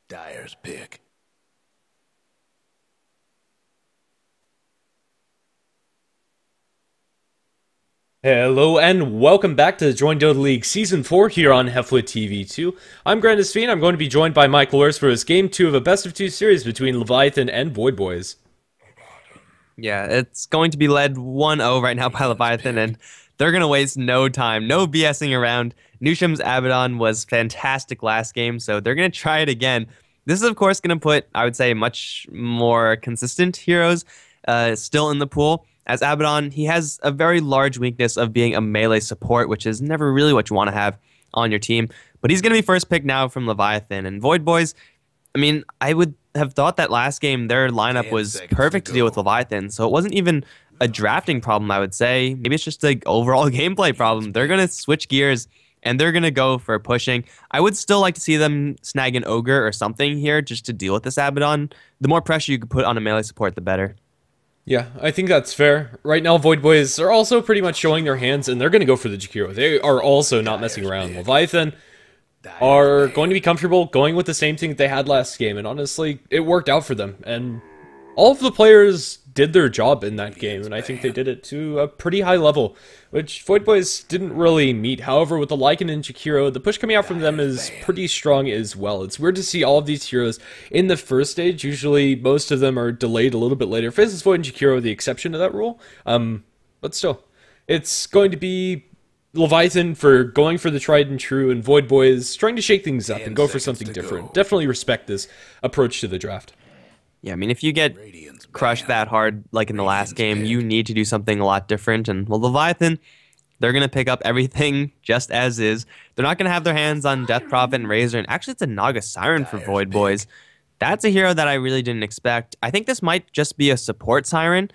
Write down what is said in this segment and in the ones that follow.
Dyer's pick. Hello and welcome back to the Join Dota League Season 4 here on HeflaTV 2. I'm Grandis Fiend. I'm going to be joined by Michael Ors for his Game 2 of a Best of 2 series between Leviathan and Void Boys. Yeah, it's going to be led 1-0 right now by Leviathan, and they're going to waste no time, no BSing around. Nusham's Abaddon was fantastic last game, so they're going to try it again. This is, of course, going to put, I would say, much more consistent heroes still in the pool. As Abaddon, he has a very large weakness of being a melee support, which is never really what you want to have on your team. But he's going to be first pick now from Leviathan. And Void Boys, I mean, I would have thought that last game their lineup was perfect to deal with Leviathan. So it wasn't even a drafting problem, I would say. Maybe it's just an overall gameplay problem. They're going to switch gears and they're going to go for pushing. I would still like to see them snag an Ogre or something here just to deal with this Abaddon. The more pressure you could put on a melee support, the better. Yeah, I think that's fair. Right now, Void Boys are also pretty much showing their hands, and they're going to go for the Jakiro. They are also not messing around. Leviathan are going to be comfortable going with the same thing that they had last game, and honestly, it worked out for them. And all of the players did their job in that game, and I think they did it to a pretty high level, which Void Boys didn't really meet. However, with the Lycan and Jakiro, the push coming out from them is pretty strong as well. It's weird to see all of these heroes in the first stage. Usually, most of them are delayed a little bit later. Faceless Void and Jakiro are the exception to that rule, but still, it's going to be Leviathan for going for the tried and true, and Void Boys trying to shake things up and go for something different. Definitely respect this approach to the draft. Yeah, I mean, if you get crushed that hard, like in the last game, you need to do something a lot different. And, well, Leviathan, they're going to pick up everything just as is. They're not going to have their hands on Death Prophet and Razor. And actually, it's a Naga Siren for Void Boys. That's a hero that I really didn't expect. I think this might just be a support Siren.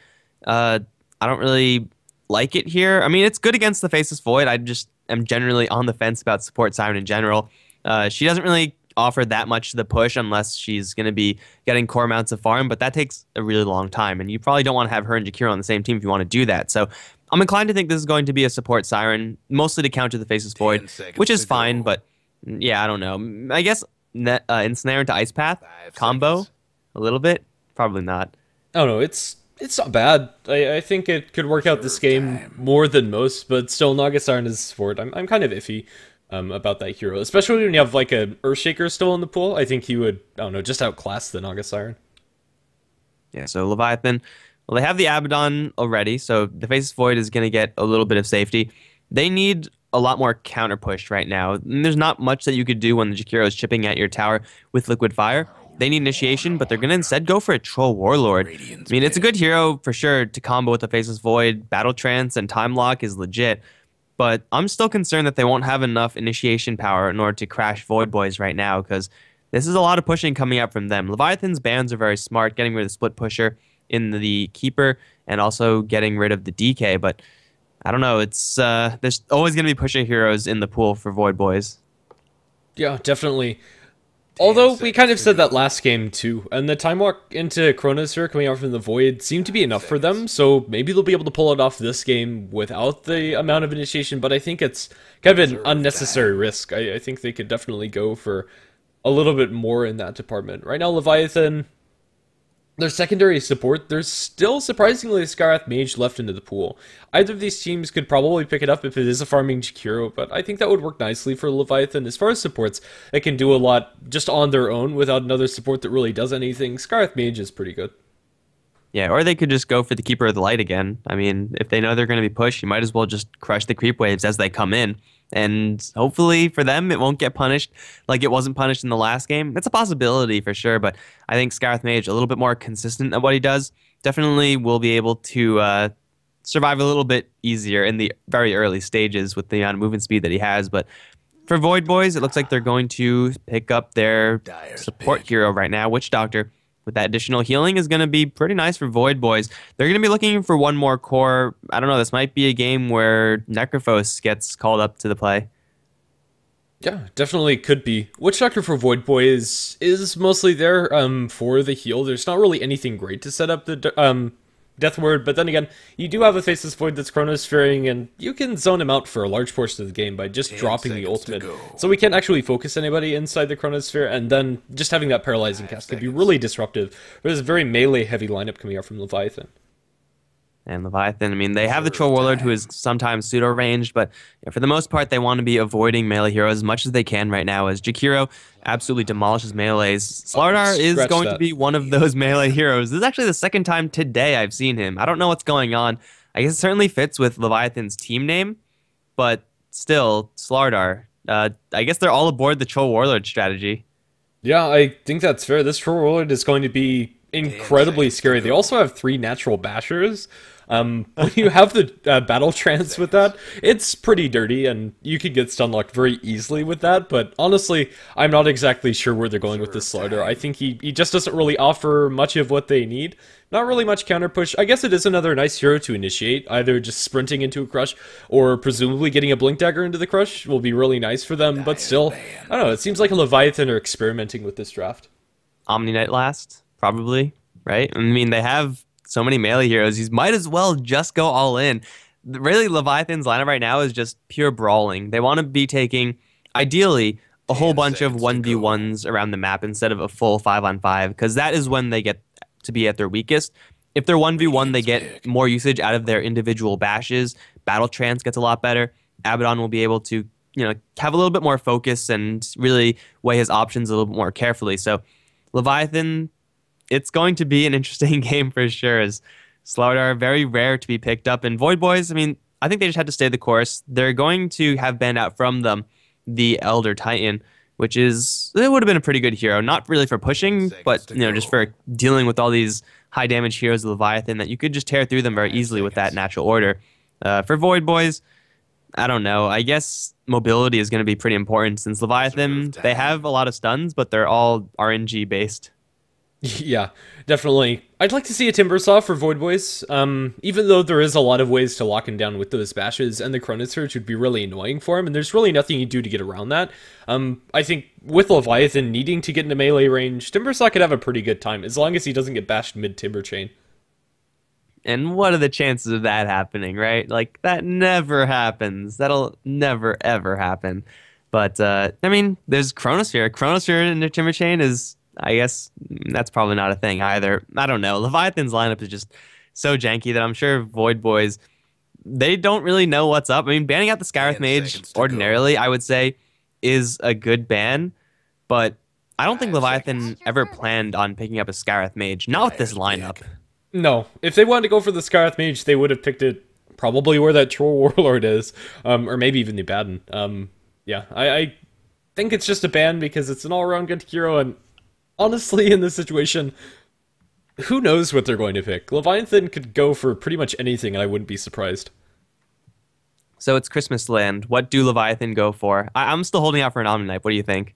I don't really like it here. I mean, it's good against the Faceless Void. I just am generally on the fence about support Siren in general. She doesn't really offer that much to the push unless she's going to be getting core amounts of farm, but that takes a really long time, and you probably don't want to have her and Jakiro on the same team if you want to do that. So I'm inclined to think this is going to be a support Siren, mostly to counter the Faceless Void, which is fine, but yeah, I don't know. I guess Ensnare into Ice Path combo a little bit? Probably not. I don't know, it's not bad. I think it could work out this game more than most, but still, Naga Siren is support. I'm kind of iffy about that hero, especially when you have like an Earthshaker still in the pool. I think he would, I don't know, just outclass the Naga Siren. Yeah, so Leviathan, well, they have the Abaddon already, so the Faceless Void is going to get a little bit of safety. They need a lot more counter push right now. And there's not much that you could do when the Jakiro is chipping at your tower with Liquid Fire. They need initiation, but they're going to instead go for a Troll Warlord. I mean, it's a good hero for sure to combo with the Faceless Void. Battle Trance and Time Lock is legit. But I'm still concerned that they won't have enough initiation power in order to crash Void Boys right now, because this is a lot of pushing coming up from them. Leviathan's bans are very smart, getting rid of the Split Pusher in the Keeper and also getting rid of the DK. But I don't know, it's there's always going to be pushing heroes in the pool for Void Boys. Yeah, definitely. Although, we kind of said that last game, too, and the Time Walk into Chronosphere coming out from the Void seemed to be enough for them, so maybe they'll be able to pull it off this game without the amount of initiation, but I think it's kind of an unnecessary risk. I think they could definitely go for a little bit more in that department. Right now, Leviathan, their secondary support, there's still surprisingly a Skarath Mage left into the pool. Either of these teams could probably pick it up if it is a farming Jakiro, but I think that would work nicely for Leviathan. As far as supports, they can do a lot just on their own without another support that really does anything. Skarath Mage is pretty good. Yeah, or they could just go for the Keeper of the Light again. I mean, if they know they're going to be pushed, you might as well just crush the creep waves as they come in. And hopefully for them, it won't get punished like it wasn't punished in the last game. It's a possibility for sure, but I think Skarath Mage, a little bit more consistent at what he does, definitely will be able to survive a little bit easier in the very early stages with the movement speed that he has. But For Void Boys, it looks like they're going to pick up their support hero right now, Witch Doctor. With that additional healing is going to be pretty nice for Void Boys. They're going to be looking for one more core. I don't know, this might be a game where Necrophos gets called up to the play. Yeah, definitely could be. Witch Doctor for Void Boys is mostly there for the heal. There's not really anything great to set up the Death Word, but then again, you do have a Faceless Void that's chronosphering, and you can zone him out for a large portion of the game by just dropping the ultimate. So we can't actually focus anybody inside the chronosphere, and then just having that paralyzing cast could be really disruptive. There's a very melee-heavy lineup coming out from Leviathan. And Leviathan, I mean, they have the Troll Warlord who is sometimes pseudo-ranged, but for the most part, they want to be avoiding melee heroes as much as they can right now, as Jakiro absolutely demolishes melees. Slardar is going to be one of those melee heroes. This is actually the second time today I've seen him. I don't know what's going on. I guess it certainly fits with Leviathan's team name, but still, Slardar. I guess they're all aboard the Troll Warlord strategy. Yeah, I think that's fair. This Troll Warlord is going to be incredibly scary. They also have 3 natural bashers. When you have the battle trance with that, it's pretty dirty, and you could get stun locked very easily with that, but honestly, I'm not exactly sure where they're going with this Slardar. I think he just doesn't really offer much of what they need. Not really much counter push. I guess it is another nice hero to initiate, either just sprinting into a crush, or presumably getting a Blink Dagger into the crush will be really nice for them, but still, I don't know, it seems like a Leviathan are experimenting with this draft. Omni Knight last, probably, right? I mean, they have so many melee heroes, you might as well just go all in. Really, Leviathan's lineup right now is just pure brawling. They want to be taking, ideally, a whole bunch of 1v1s around the map instead of a full 5-on-5, because that is when they get to be at their weakest. If they're 1v1, they get more usage out of their individual bashes. Battle Trance gets a lot better. Abaddon will be able to, have a little bit more focus and really weigh his options a little bit more carefully. So, Leviathan, it's going to be an interesting game for sure, as Slardar are very rare to be picked up. And Void Boys, I mean, I think they just had to stay the course. They're going to have banned out from them the Elder Titan, which it would have been a pretty good hero. Not really for pushing, but, just for dealing with all these high damage heroes of Leviathan that you could just tear through them very easily with that natural order. For Void Boys, I don't know. I guess mobility is going to be pretty important since Leviathan, they have a lot of stuns, but they're all RNG based. Yeah, definitely. I'd like to see a Timbersaw for Void Boys, even though there is a lot of ways to lock him down with those bashes, and the Chrono Surge would be really annoying for him, and there's really nothing you do to get around that. I think with Leviathan needing to get into melee range, Timbersaw could have a pretty good time, as long as he doesn't get bashed mid-Timber Chain. And what are the chances of that happening, right? Like, that never happens. That'll never, ever happen. But, I mean, there's Chronosphere. Chronosphere in the Timber Chain is, I guess, that's probably not a thing either. I don't know. Leviathan's lineup is just so janky that I'm sure Void Boys, they don't really know what's up. I mean, banning out the Scarith Mage ordinarily, I would say, is a good ban. But I don't think Leviathan ever planned on picking up a Scarith Mage. Not with this lineup. No, if they wanted to go for the Scarith Mage, they would have picked it probably where that Troll Warlord is, or maybe even the Abaddon. Yeah, I think it's just a ban because it's an all-around good hero, and honestly, in this situation, who knows what they're going to pick? Leviathan could go for pretty much anything, and I wouldn't be surprised. So it's Christmas Land. What do Leviathan go for? I'm still holding out for an Omni Knight. What do you think?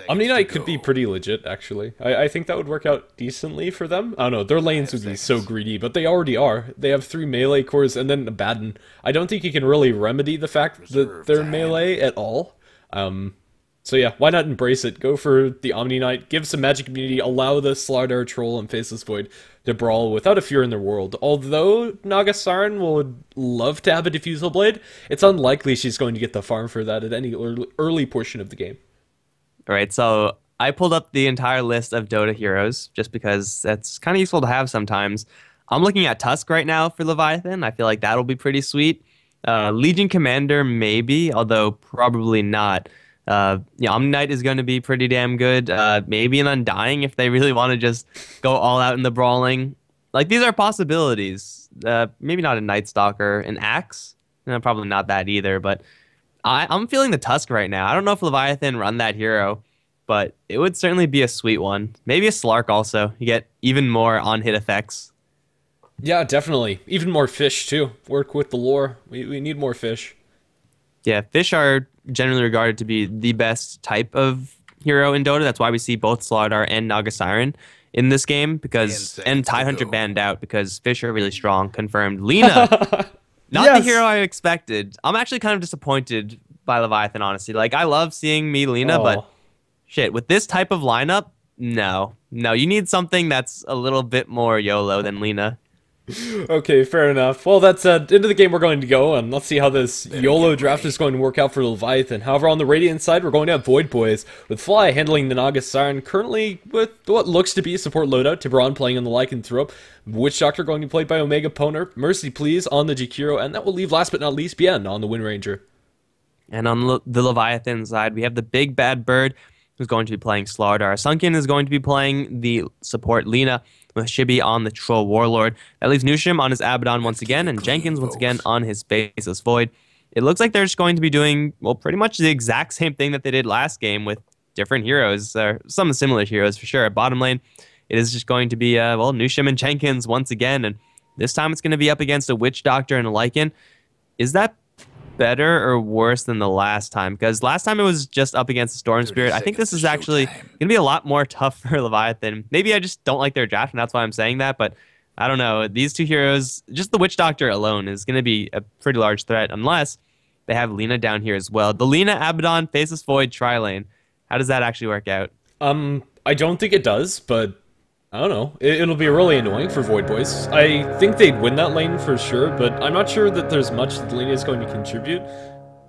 Omni Knight could be pretty legit, actually. I think that would work out decently for them. I don't know, their lanes would be so greedy, but they already are. They have 3 melee cores and then Abaddon. I don't think you can really remedy the fact that they're melee at all. So yeah, why not embrace it? Go for the Omni Knight, give some magic immunity, allow the Slardar Troll and Faceless Void to brawl without a fear in their world. Although Nagasaran would love to have a Diffusal Blade, it's unlikely she's going to get the farm for that at any early portion of the game. All right, so I pulled up the entire list of Dota heroes just because that's kind of useful to have sometimes. I'm looking at Tusk right now for Leviathan. I feel like that'll be pretty sweet. Legion Commander, maybe, although probably not. Omni Knight is going to be pretty damn good. Maybe an Undying if they really want to just go all out in the brawling. Like, these are possibilities. Maybe not a Night Stalker. An Axe? No, probably not that either, but I'm feeling the Tusk right now. I don't know if Leviathan run that hero, but it would certainly be a sweet one. Maybe a Slark also. You get even more on-hit effects. Yeah, definitely. Even more fish, too. Work with the lore. We need more fish. Yeah, fish are generally regarded to be the best type of hero in Dota. That's why we see both Slardar and Naga Siren in this game, because and Tidehunter banned out because fish are really strong. Confirmed. Lina, not the hero I expected. I'm actually kind of disappointed by Leviathan, honestly. Like, I love seeing me Lina, but shit, with this type of lineup, no, you need something that's a little bit more YOLO than Lina. Okay, fair enough. Well, that said, into the game we're going to go, and let's see how this YOLO draft is going to work out for Leviathan. However, on the Radiant side, we're going to have Void Boys, with Fly handling the Naga Siren, currently with what looks to be a support loadout, Tiburon playing on the Lycanthrope, Witch Doctor going to be played by Omega Poner, Mercy Please on the Jakiro, and that will leave, last but not least, Bien on the Wind Ranger. And on the Leviathan side, we have the Big Bad Bird, who's going to be playing Slardar. Sunken is going to be playing the support Lina, with Shibi on the Troll Warlord. That leaves Nushim on his Abaddon once again, and Jenkins once again on his Faceless Void. It looks like they're just going to be doing, well, pretty much the exact same thing that they did last game with different heroes, some similar heroes for sure. At bottom lane, it is just going to be, well, Nushim and Jenkins once again, and this time it's going to be up against a Witch Doctor and a Lycan. Is that better or worse than the last time? Because last time it was just up against the Storm Spirit. I think this is actually going to be a lot more tough for Leviathan. Maybe I just don't like their draft, and that's why I'm saying that, but I don't know. These two heroes, just the Witch Doctor alone is going to be a pretty large threat, unless they have Lina down here as well. The Lina, Abaddon, Faceless Void, tri-lane. How does that actually work out? I don't think it does, but I don't know. It'll be really annoying for Void Boys. I think they'd win that lane for sure, but I'm not sure that there's much that Lina is going to contribute.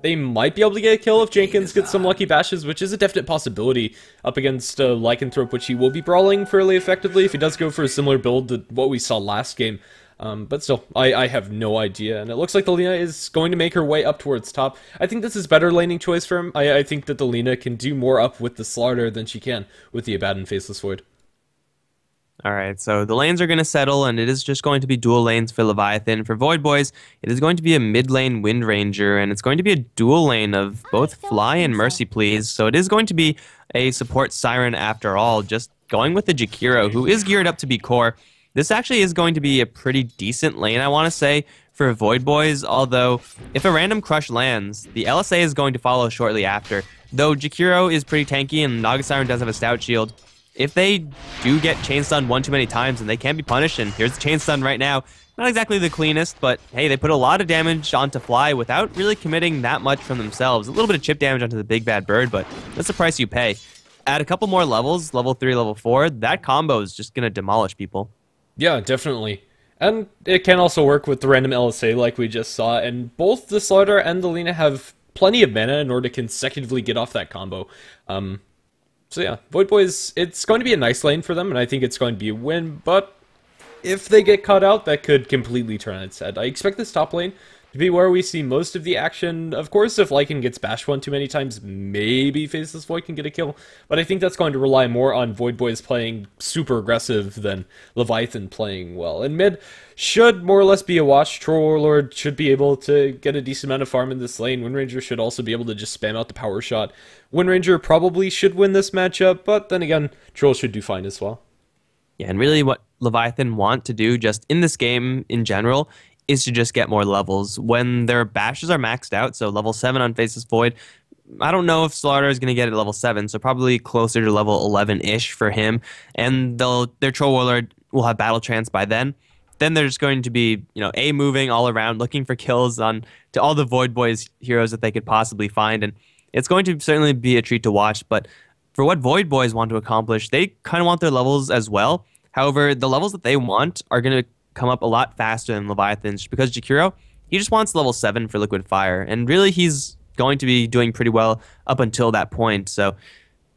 They might be able to get a kill if Jenkins gets some lucky bashes, which is a definite possibility up against Lycanthrope, which he will be brawling fairly effectively if he does go for a similar build to what we saw last game. But still, I have no idea, and it looks like the Lina is going to make her way up towards top. I think this is better laning choice for him. I think that the Lina can do more up with the Slardar than she can with the Abaddon Faceless Void. All right, so the lanes are going to settle, and it is just going to be dual lanes for Leviathan. For Void Boys, it is going to be a mid lane Wind Ranger, and it's going to be a dual lane of both Fly and Mercy Please. So it is going to be a support Siren after all, just going with the Jakiro, who is geared up to be core. This actually is going to be a pretty decent lane, I want to say, for Void Boys, although if a random crush lands, the LSA is going to follow shortly after. Though Jakiro is pretty tanky, and Naga Siren does have a stout shield, if they do get chain stunned one too many times, and they can be punished, and here's the chain stun right now, not exactly the cleanest, but hey, they put a lot of damage onto Fly without really committing that much from themselves. A little bit of chip damage onto the Big Bad Bird, but that's the price you pay. Add a couple more levels, level 3, level 4, that combo is just going to demolish people. Yeah, definitely. And it can also work with the random LSA like we just saw, and both the Slardar and the Lina have plenty of mana in order to consecutively get off that combo. So yeah, Void Boys, it's going to be a nice lane for them, and I think it's going to be a win, but if they get caught out, that could completely turn on its head. I expect this top lane to be where we see most of the action. Of course, if Lycan gets bashed one too many times, maybe Faceless Void can get a kill, but I think that's going to rely more on Void Boys playing super aggressive than Leviathan playing well. And mid should more or less be a wash. Troll Warlord should be able to get a decent amount of farm in this lane. Wind Ranger should also be able to just spam out the power shot. Wind Ranger probably should win this matchup, but then again, Troll should do fine as well. Yeah, and really what Leviathan want to do just in this game in general is to just get more levels. When their bashes are maxed out, so level 7 on Faceless Void, I don't know if Slardar is going to get it at level 7, so probably closer to level 11-ish for him, and their Troll Warlord will have Battle Trance by then. Then they're just going to be, A, moving all around, looking for kills to all the Void Boys heroes that they could possibly find, and it's going to certainly be a treat to watch, but for what Void Boys want to accomplish, they kind of want their levels as well. However, the levels that they want are going to come up a lot faster than Leviathan's, just because Jakiro, he just wants level 7 for Liquid Fire, and really he's going to be doing pretty well up until that point, so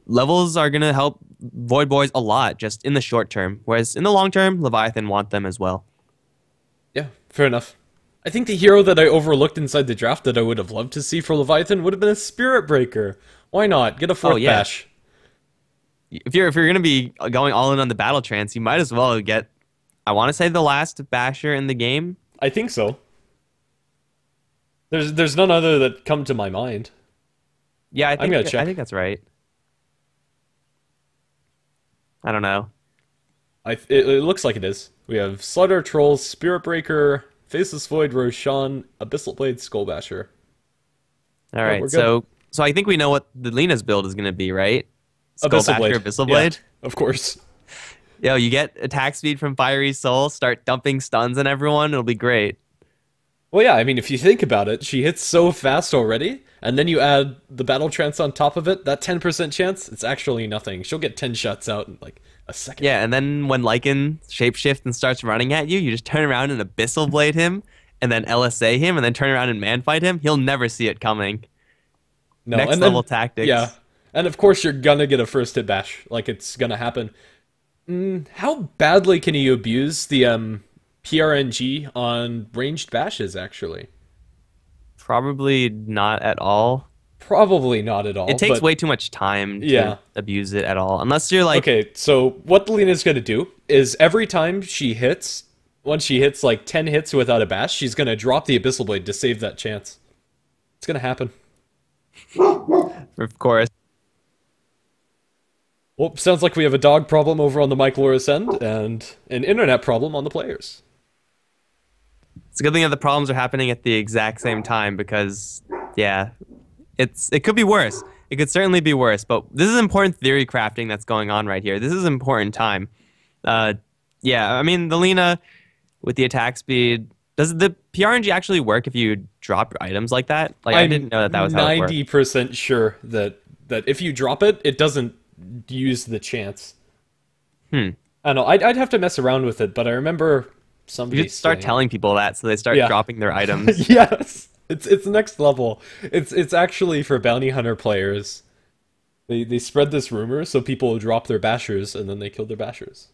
levels are going to help Void Boys a lot just in the short term, whereas in the long term, Leviathan want them as well. Yeah, fair enough. I think the hero that I overlooked inside the draft that I would have loved to see for Leviathan would have been a Spirit Breaker. Why not? Get a 4th bash. If you're going to be going all in on the Battle Trance, you might as well get, I want to say, the last basher in the game. I think so. There's none other that come to my mind. Yeah, I'm gonna check. I think that's right. I don't know. It looks like it is. We have Slardar, Trolls, Spirit Breaker, Faceless Void, Roshan, Abyssal Blade, Skull Basher. All right, so So I think we know what the Lena's build is going to be, right? Skull Abyssal Blade. Basher, Abyssal Blade. Yeah, of course. Yo, you get attack speed from Fiery Soul, start dumping stuns on everyone, it'll be great. Well, yeah, I mean, if you think about it, she hits so fast already, and then you add the Battle Trance on top of it, that 10% chance, it's actually nothing. She'll get 10 shots out in like a second. Yeah, and then when Lycan shapeshift and starts running at you, you just turn around and Abyssal Blade him, and then LSA him, and then turn around and man fight him. He'll never see it coming. No, Next and level then, tactics. Yeah, and of course you're gonna get a first hit bash, like it's gonna happen. How badly can you abuse the PRNG on ranged bashes, actually? Probably not at all. Probably not at all. It takes but, way too much time to Yeah. abuse it at all. Unless you're like, Okay, so what Lena's gonna do is every time she hits, once she hits like 10 hits without a bash, she's gonna drop the Abyssal Blade to save that chance. It's gonna happen. of course. Well, sounds like we have a dog problem over on the Mike Loris end, and an internet problem on the players. It's a good thing that the problems are happening at the exact same time because, yeah, it could be worse. It could certainly be worse, but this is important theory crafting that's going on right here. This is important time. Yeah, I mean, the Lena with the attack speed, does the PRNG actually work if you drop your items like that? Like, I didn't know that was how it worked. 90% sure that if you drop it, it doesn't use the chance. I don't know. I'd have to mess around with it, but I remember somebody You should start saying- telling people that so they start Yeah. dropping their items. Yes, it's next level. It's actually for bounty hunter players. They spread this rumor so people will drop their bashers and then they kill their bashers.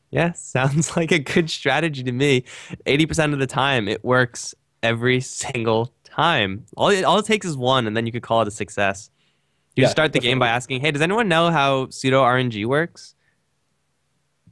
Yeah, sounds like a good strategy to me. 80% of the time, it works every single time. All it takes is one, and then you could call it a success. You Yeah, just start the game by asking, hey, does anyone know how pseudo RNG works?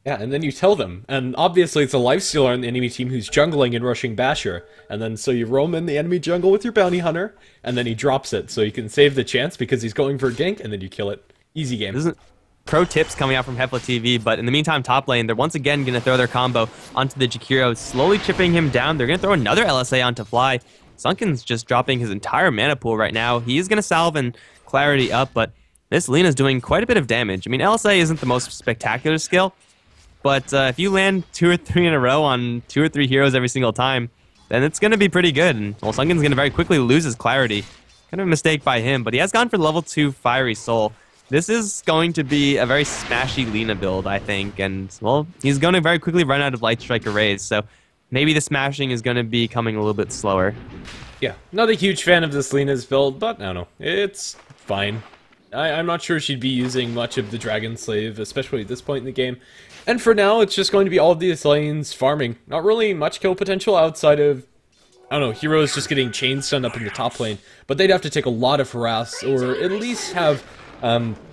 Yeah, and then you tell them. And obviously it's a lifestealer on the enemy team who's jungling and rushing basher. And then so you roam in the enemy jungle with your bounty hunter, and then he drops it so you can save the chance because he's going for a gank, and then you kill it. Easy game. This isn't pro tips coming out from HeflaTV, but in the meantime, top lane, they're once again going to throw their combo onto the Jakiro, slowly chipping him down. They're going to throw another LSA onto Fly. Sunken's just dropping his entire mana pool right now. He is going to salve and clarity up, but this Lena's doing quite a bit of damage. I mean, LSA isn't the most spectacular skill, but if you land 2 or 3 in a row on 2 or 3 heroes every single time, then it's going to be pretty good. And well, Sunken's going to very quickly lose his clarity. Kind of a mistake by him, but he has gone for level 2 Fiery Soul. This is going to be a very smashy Lena build, I think, and, well, he's going to very quickly run out of Light Strike arrays, so maybe the smashing is going to be coming a little bit slower. Yeah, not a huge fan of this Lena's build, but I don't know. It's fine. I'm not sure she'd be using much of the Dragon Slave, especially at this point in the game. And for now, it's just going to be all of these lanes farming. Not really much kill potential outside of, I don't know, heroes just getting chain stunned up in the top lane. But they'd have to take a lot of harass, or at least have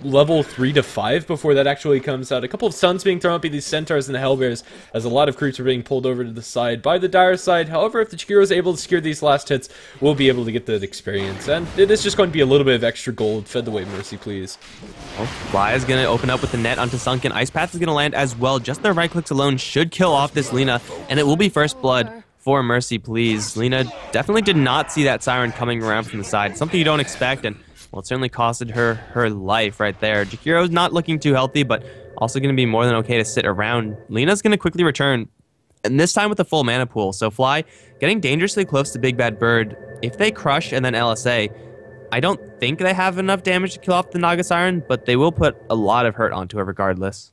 level 3 to 5 before that actually comes out. A couple of stuns being thrown up by these Centaurs and the Hellbears, as a lot of creeps are being pulled over to the side by the Dire side. However, if the Jakiro is able to secure these last hits, we'll be able to get that experience. And it is just going to be a little bit of extra gold fed the way, Mercy, please. Well, Fly is going to open up with the net onto Sunken. Ice Path is going to land as well. Just their right clicks alone should kill off this Lena, and it will be first blood for Mercy, please. Lena definitely did not see that Siren coming around from the side. Something you don't expect, and well, it certainly costed her life right there. Jakiro's not looking too healthy, but also going to be more than okay to sit around. Lena's going to quickly return, and this time with a full mana pool. So Fly getting dangerously close to Big Bad Bird. If they crush and then LSA, I don't think they have enough damage to kill off the Naga Siren, but they will put a lot of hurt onto her regardless.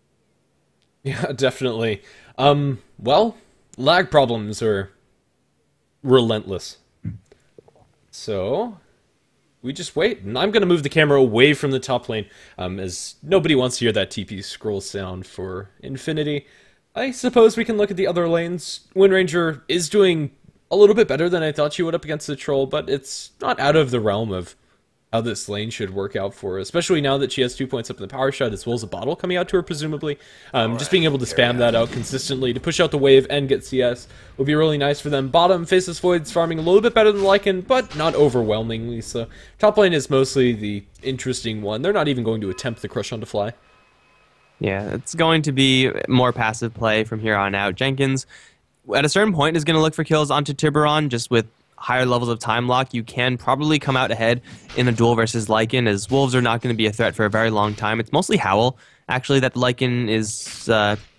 Yeah, definitely. Well, lag problems are relentless. So we just wait, and I'm going to move the camera away from the top lane, as nobody wants to hear that TP scroll sound for Infinity. I suppose we can look at the other lanes. Windranger is doing a little bit better than I thought she would up against the Troll, but it's not out of the realm of how this lane should work out for her, especially now that she has 2 points up in the power shot, as well as a bottle coming out to her, presumably. Just being able to spam that out consistently to push out the wave and get CS would be really nice for them. Bottom, Faceless Void's farming a little bit better than Lycan, but not overwhelmingly, so top lane is mostly the interesting one. They're not even going to attempt the crush onto Fly. Yeah, it's going to be more passive play from here on out. Jenkins, at a certain point, is going to look for kills onto Tiburon, just with higher levels of time lock, you can probably come out ahead in a duel versus Lycan, as Wolves are not going to be a threat for a very long time. It's mostly Howl, actually, that the Lycan is...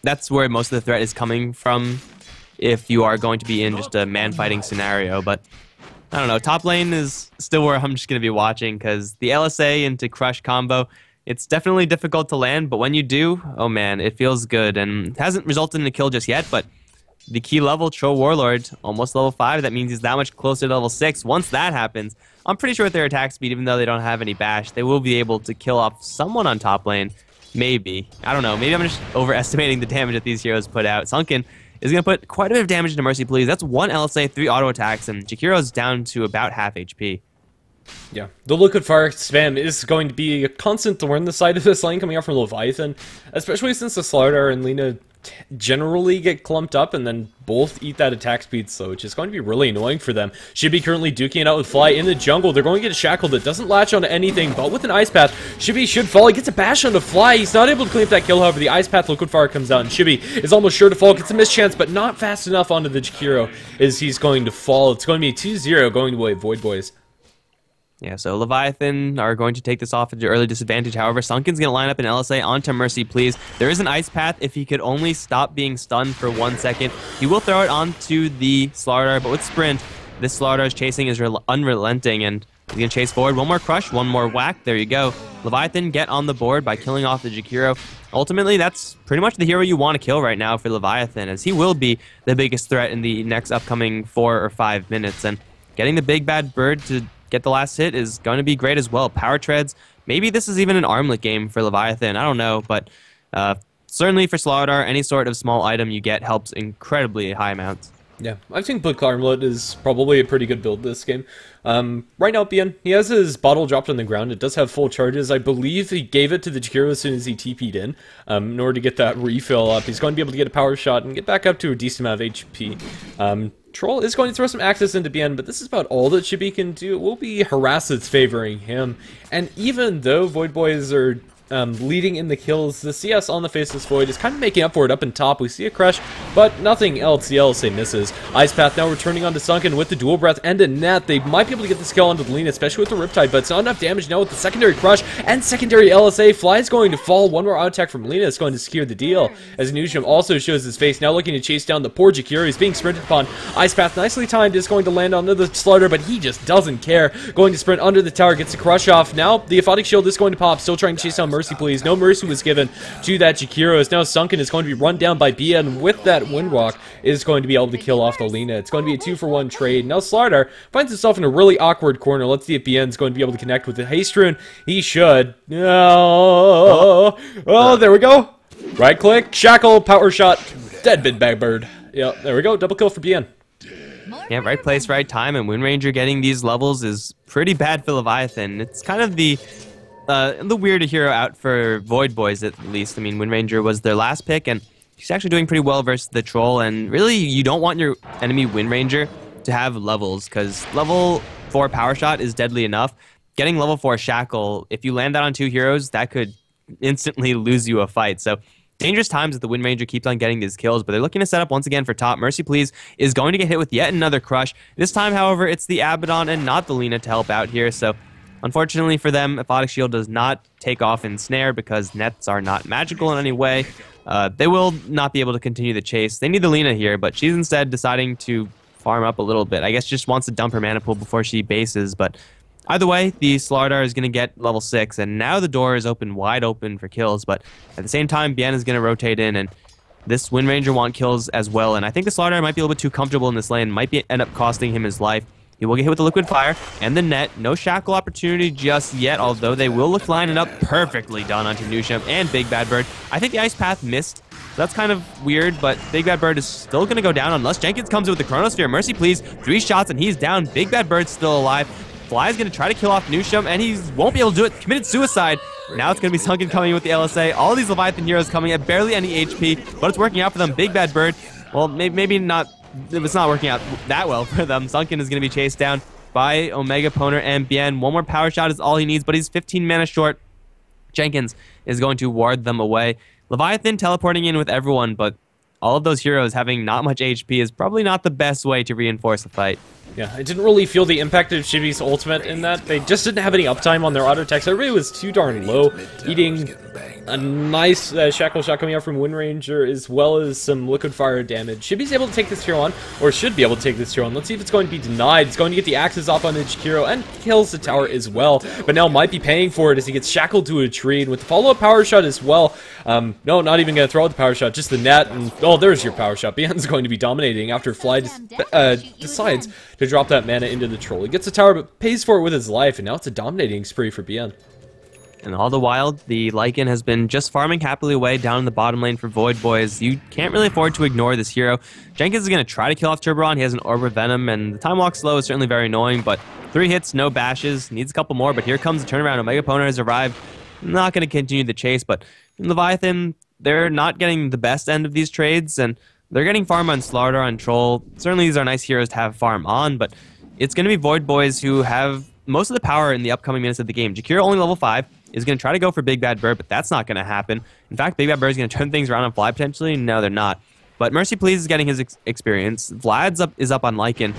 that's where most of the threat is coming from if you are going to be in just a man-fighting scenario. But, I don't know, top lane is still where I'm just going to be watching, because the LSA into Crush combo, it's definitely difficult to land, but when you do, oh man, it feels good. And it hasn't resulted in a kill just yet, but the key level, Troll Warlord, almost level 5. That means he's that much closer to level 6. Once that happens, I'm pretty sure with their attack speed, even though they don't have any bash, they will be able to kill off someone on top lane. Maybe. I don't know. Maybe I'm just overestimating the damage that these heroes put out. Sunken is going to put quite a bit of damage into Mercy Please. That's 1 LSA, 3 auto attacks, and Jakiro's down to about half HP. Yeah, the liquid fire spam is going to be a constant thorn in the side of this lane coming out from Leviathan, especially since the Slardar and Lina generally get clumped up and then both eat that attack speed slow, which is going to be really annoying for them. Shibi currently duking it out with Fly in the jungle. They're going to get a Shackle that doesn't latch onto anything, but with an Ice Path, Shibi should fall. He gets a bash onto Fly. He's not able to clean up that kill, however, the Ice Path liquid fire comes out, and Shibi is almost sure to fall. Gets a mischance, but not fast enough onto the Jakiro as he's going to fall. It's going to be 2-0 going away Void Boys. Yeah, so Leviathan are going to take this off at an early disadvantage. However, Sunken's going to line up an LSA onto Mercy Please. There is an Ice Path. If he could only stop being stunned for 1 second, he will throw it onto the Slardar, but with Sprint, this Slardar's chasing is unrelenting, and he's going to chase forward. One more crush, one more whack. There you go. Leviathan get on the board by killing off the Jakiro. Ultimately, that's pretty much the hero you want to kill right now for Leviathan, as he will be the biggest threat in the next upcoming 4 or 5 minutes, and getting the big bad bird to get the last hit is going to be great as well. Power treads. Maybe this is even an armlet game for Leviathan. I don't know, but certainly for Slardar, any sort of small item you get helps incredibly high amounts. Yeah, I think Blink Armlet is probably a pretty good build this game. Right now, BN, he has his bottle dropped on the ground. It does have full charges. I believe he gave it to the Jakiro as soon as he TP'd in order to get that refill up. He's going to be able to get a power shot and get back up to a decent amount of HP. Troll is going to throw some access into BN, but this is about all that Shibi can do. It will be harass that's favoring him. And even though Void Boys are leading in the kills, the CS on the Faceless Void is kind of making up for it up in top. We see a crush, but nothing else. The LSA misses. Ice Path now returning onto Sunken with the dual breath and a net. They might be able to get this kill onto the Lina, especially with the Riptide, but it's not enough damage now with the secondary crush and secondary LSA. Fly is going to fall. One more auto attack from Lina is going to secure the deal, as Nusham also shows his face, now looking to chase down the poor Jakiro. He's being sprinted upon. Ice Path, nicely timed, is going to land onto the Slardar, but he just doesn't care. Going to sprint under the tower, gets the crush off. Now the Aphotic Shield is going to pop, still trying to chase down Mercy Please. No mercy was given to that Jakiro, as now Sunken is going to be run down by BN with that Windwalk, is going to be able to kill off the Lina. It's going to be a 2-for-1 trade. Now Slardar finds himself in a really awkward corner. Let's see if BN's going to be able to connect with the Haste Rune. He should. Oh, there we go. Right click, shackle, power shot, dead Big Bag Bird. Yeah, there we go. Double kill for BN. Yeah, right place, right time, and Wind Ranger getting these levels is pretty bad for Leviathan. It's kind of the weirder hero out for Void Boys, at least. I mean, Wind Ranger was their last pick, and he's actually doing pretty well versus the Troll, and really, you don't want your enemy Wind Ranger to have levels, because level 4 Power Shot is deadly enough. Getting level 4 Shackle, if you land that on 2 heroes, that could instantly lose you a fight. So, dangerous times that the Wind Ranger keeps on getting these kills, but they're looking to set up once again for top. Mercy Please is going to get hit with yet another crush. This time, however, it's the Abaddon and not the Lina to help out here, so unfortunately for them, Aphotic Shield does not take off in Snare because nets are not magical in any way. They will not be able to continue the chase. They need the Lina here, but she's instead deciding to farm up a little bit. I guess just wants to dump her mana pool before she bases, but either way, the Slardar is going to get level 6, and now the door is open, wide open for kills, but at the same time, Bien is going to rotate in, and this Wind Ranger want kills as well, and I think the Slardar might be a little bit too comfortable in this lane, might end up costing him his life. He will get hit with the liquid fire and the net. No shackle opportunity just yet, although they will look lining up perfectly done onto Nusham and Big Bad Bird. I think the Ice Path missed. So that's kind of weird, but Big Bad Bird is still going to go down unless Jenkins comes in with the Chronosphere. Mercy Please, 3 shots and he's down. Big Bad Bird's still alive. Fly is going to try to kill off Nusham, and he won't be able to do it. Committed suicide. Now it's going to be Sunken coming in with the LSA. All these Leviathan heroes coming at barely any HP, but it's working out for them. Big Bad Bird, well, maybe not. It's not working out that well for them. Sunken is going to be chased down by Omega Poner and Bien. One more power shot is all he needs, but he's 15 mana short. Jenkins is going to ward them away. Leviathan teleporting in with everyone, but all of those heroes having not much HP is probably not the best way to reinforce a fight. Yeah, I didn't really feel the impact of Chibi's ultimate in that. They just didn't have any uptime on their auto attacks. Everybody was too darn low, eating a nice shackle shot coming out from Wind Ranger, as well as some liquid fire damage. Chibi's able to take this tier 1, or should be able to take this tier 1. Let's see if it's going to be denied. It's going to get the axes off on the Jakiro and kills the tower as well, but now might be paying for it as he gets shackled to a tree, and with the follow-up power shot as well. No, not even going to throw out the power shot, just the net, and oh, there's your power shot. Bian's going to be dominating after Fly decides to drop that mana into the troll. He gets the tower, but pays for it with his life, and now it's a dominating spree for Bian. And all the while, the Lycan has been just farming happily away down in the bottom lane for Void Boys. You can't really afford to ignore this hero. Jenkins is going to try to kill off Turboron. He has an Orb of Venom, and the time walk slow is certainly very annoying, but 3 hits, no bashes. Needs a couple more, but here comes the turnaround. Omega Pona has arrived. Not going to continue the chase, but Leviathan, they're not getting the best end of these trades, and they're getting farm on Slardar, on Troll. Certainly these are nice heroes to have farm on, but it's going to be Void Boys who have most of the power in the upcoming minutes of the game. Jakiro, only level 5, is going to try to go for Big Bad Bird, but that's not going to happen. In fact, Big Bad Bird is going to turn things around on Fly potentially. No, they're not. But Mercy Please is getting his experience. Vlad's is up on Lycan,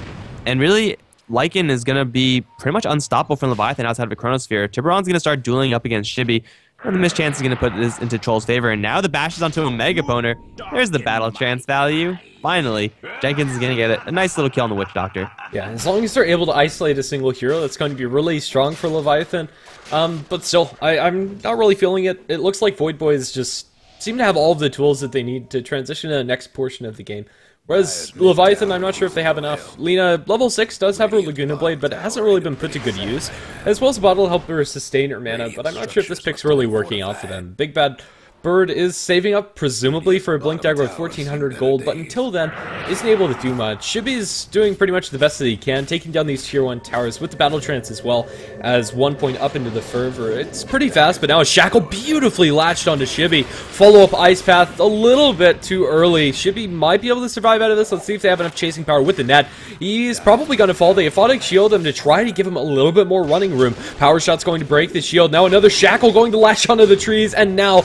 and really, Lycan is going to be pretty much unstoppable from Leviathan outside of a Chronosphere. Tiburon's going to start dueling up against Chibi. And the mischance is going to put this into Troll's favor, and now the bash is onto a Mega Poner. There's the battle trance value. Finally, Jenkins is going to get a nice little kill on the Witch Doctor. Yeah, as long as they're able to isolate a single hero, that's going to be really strong for Leviathan. But still, I'm not really feeling it. It looks like Void Boys just seem to have all of the tools that they need to transition to the next portion of the game. Whereas Leviathan, I'm not sure if they have enough. Lina, level 6, does have her Laguna Blade, but it hasn't really been put to good use. As well as a bottle to help her sustain her mana, but I'm not sure if this pick's really working out for them. Big Bad Bird is saving up, presumably, for a Blink Dagger with 1,400 gold, but until then, isn't able to do much. Shibi's doing pretty much the best that he can, taking down these tier 1 towers with the Battle Trance as well as 1 point up into the Fervor. It's pretty fast, but now a Shackle beautifully latched onto Shibi. Follow-up Ice Path a little bit too early. Shibi might be able to survive out of this. Let's see if they have enough chasing power with the net. He's probably going to fall. They Aphotic Shield him to try to give him a little bit more running room. Power Shot's going to break the shield. Now another Shackle going to latch onto the trees, and now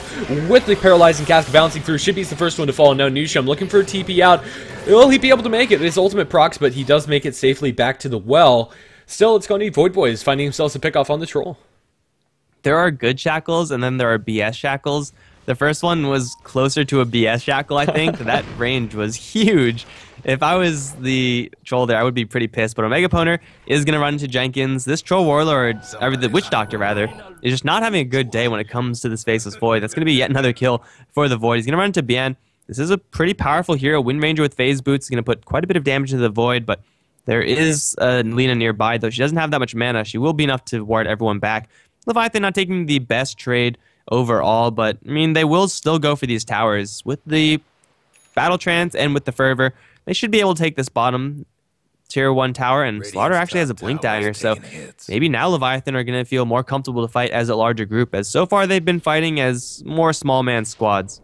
with the Paralyzing Cast bouncing through, Shibi's the first one to fall. Now Nusham looking for a TP out. Will he be able to make it? His ultimate procs, but he does make it safely back to the well. Still, it's going to be Void Boys finding themselves a pick off on the Troll. There are good shackles, and then there are BS shackles. The first one was closer to a BS shackle, I think. That range was huge. If I was the Troll there, I would be pretty pissed. But Omega Poner is going to run into Jenkins. This Troll Warlord, or the Witch Doctor rather, is just not having a good day when it comes to this Faceless Void. That's going to be yet another kill for the Void. He's going to run into Bian. This is a pretty powerful hero. Wind Ranger with Phase Boots is going to put quite a bit of damage into the Void, but there is Lina nearby, though she doesn't have that much mana. She will be enough to ward everyone back. Leviathan not taking the best trade overall, but I mean, they will still go for these towers. With the Battle Trance and with the Fervor, they should be able to take this bottom tier 1 tower, and Slaughter actually has a Blink Dagger, so maybe now Leviathan are going to feel more comfortable to fight as a larger group, as so far they've been fighting as more small man squads.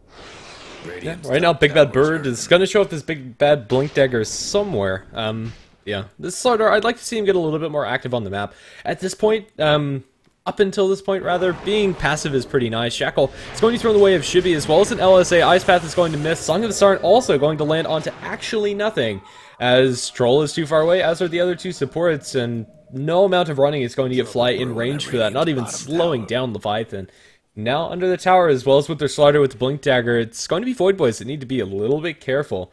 Yeah, right now Big Bad Bird is going to show up his Big Bad Blink Dagger somewhere. Yeah, this Slaughter, I'd like to see him get a little bit more active on the map. At this point, up until this point, rather, being passive is pretty nice. Shackle is going to throw in the way of Shibi as well as an LSA. Ice Path is going to miss. Song of the Start also going to land onto actually nothing, as Troll is too far away, as are the other two supports, and no amount of running is going to get Fly in range for that, not even slowing down Leviathan. Now under the tower, as well as with their Slaughter with the Blink Dagger, it's going to be Void Boys that need to be a little bit careful.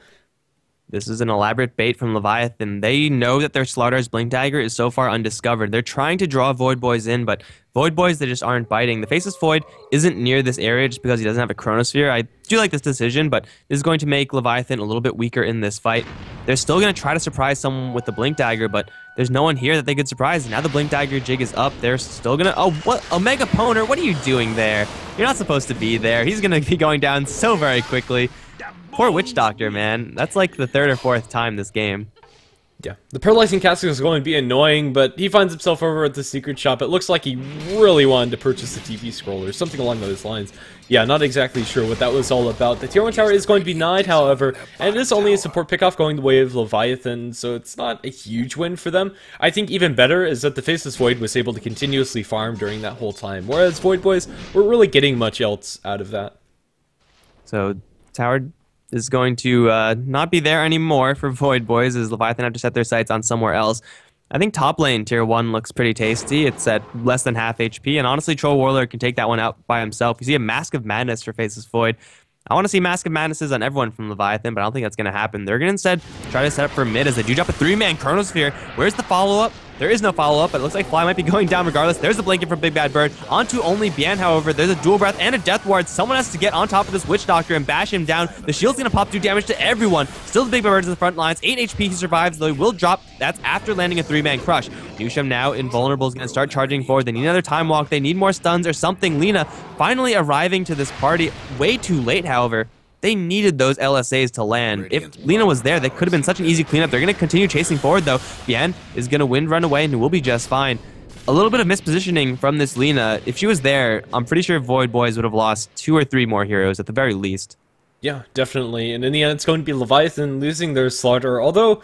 This is an elaborate bait from Leviathan. They know that their Slaughter's Blink Dagger is so far undiscovered. They're trying to draw Void Boys in, but Void Boys, they just aren't biting. The Faceless Void isn't near this area just because he doesn't have a Chronosphere. I do like this decision, but this is going to make Leviathan a little bit weaker in this fight. They're still going to try to surprise someone with the Blink Dagger, but there's no one here that they could surprise. Now the Blink Dagger jig is up. They're still going to... Oh, what? Omega Poner, what are you doing there? You're not supposed to be there. He's going to be going down so very quickly. Poor Witch Doctor, man. That's like the 3rd or 4th time this game. Yeah, the Paralyzing Casting is going to be annoying, but he finds himself over at the secret shop. It looks like he really wanted to purchase the TP scroll or something along those lines. Yeah, not exactly sure what that was all about. The tier 1 tower is going to be denied, however, and it is only a support pickoff going the way of Leviathan, so it's not a huge win for them. I think even better is that the Faceless Void was able to continuously farm during that whole time, whereas Void Boys weren't really getting much else out of that. So, tower is going to not be there anymore for Void Boys, as Leviathan have to set their sights on somewhere else. I think top lane, tier 1, looks pretty tasty. It's at less than half HP, and honestly, Troll Warlord can take that one out by himself. You see a Mask of Madness for Faceless Void. I want to see Mask of Madnesses on everyone from Leviathan, but I don't think that's going to happen. They're going to instead try to set up for mid as they do drop a 3-man Chronosphere. Where's the follow-up? There is no follow-up, but it looks like Fly might be going down regardless. There's the blanket from Big Bad Bird. Onto only Bien, however. There's a Dual Breath and a Death Ward. Someone has to get on top of this Witch Doctor and bash him down. The shield's going to pop, do damage to everyone. Still the Big Bad Bird's in the front lines. 8 HP, he survives, though he will drop. That's after landing a 3-man crush. Newsham now invulnerable is going to start charging forward. They need another time walk. They need more stuns or something. Lina finally arriving to this party way too late, however. They needed those LSAs to land. If Lina was there, that could have been such an easy cleanup. They're going to continue chasing forward, though. Bien is going to wind run away, and will be just fine. A little bit of mispositioning from this Lina. If she was there, I'm pretty sure Void Boys would have lost 2 or 3 more heroes at the very least. Yeah, definitely. And in the end, it's going to be Leviathan losing their Slaughter, although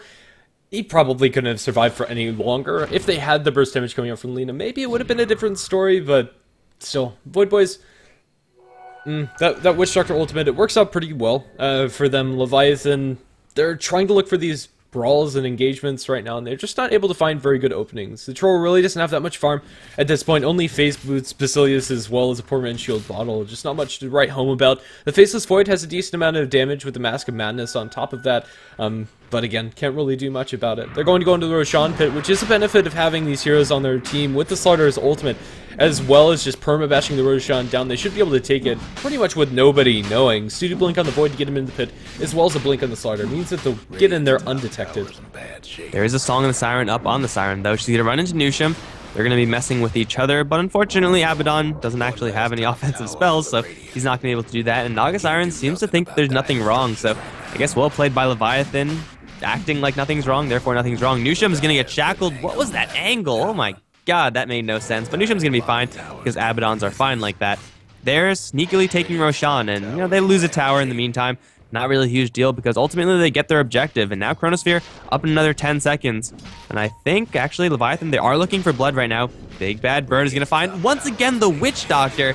he probably couldn't have survived for any longer. If they had the burst damage coming out from Lina, maybe it would have been a different story, but still, Void Boys... that Witch Doctor ultimate, it works out pretty well for them. Leviathan, they're trying to look for these brawls and engagements right now, and they're just not able to find very good openings. The Troll really doesn't have that much farm at this point. Only Phase Boots, Basilius, as well as a Poor Man's Shield bottle. Just not much to write home about. The Faceless Void has a decent amount of damage with the Mask of Madness on top of that. But again, can't really do much about it. They're going to go into the Roshan Pit, which is a benefit of having these heroes on their team with the Slaughter's ultimate, as well as just perma-bashing the Roshan down. They should be able to take it pretty much with nobody knowing. Studio Blink on the Void to get him in the pit, as well as a Blink on the Slaughter. Means that they'll get in there undetected. There is a Song of the Siren up on the Siren, though. She's going to run into Newsham. They're going to be messing with each other, but unfortunately, Abaddon doesn't actually have any offensive spells, so he's not going to be able to do that. And Naga Siren seems to think there's nothing wrong, so I guess well played by Leviathan, acting like nothing's wrong, therefore nothing's wrong. Newsham is going to get shackled. What was that angle? Oh my god, that made no sense. But Newsham's going to be fine, because Abaddons are fine like that. They're sneakily taking Roshan, and you know they lose a tower in the meantime. Not really a huge deal, because ultimately they get their objective. And now Chronosphere up in another 10 seconds. And I think, actually, Leviathan, they are looking for blood right now. Big Bad Bird is going to find, once again, the Witch Doctor.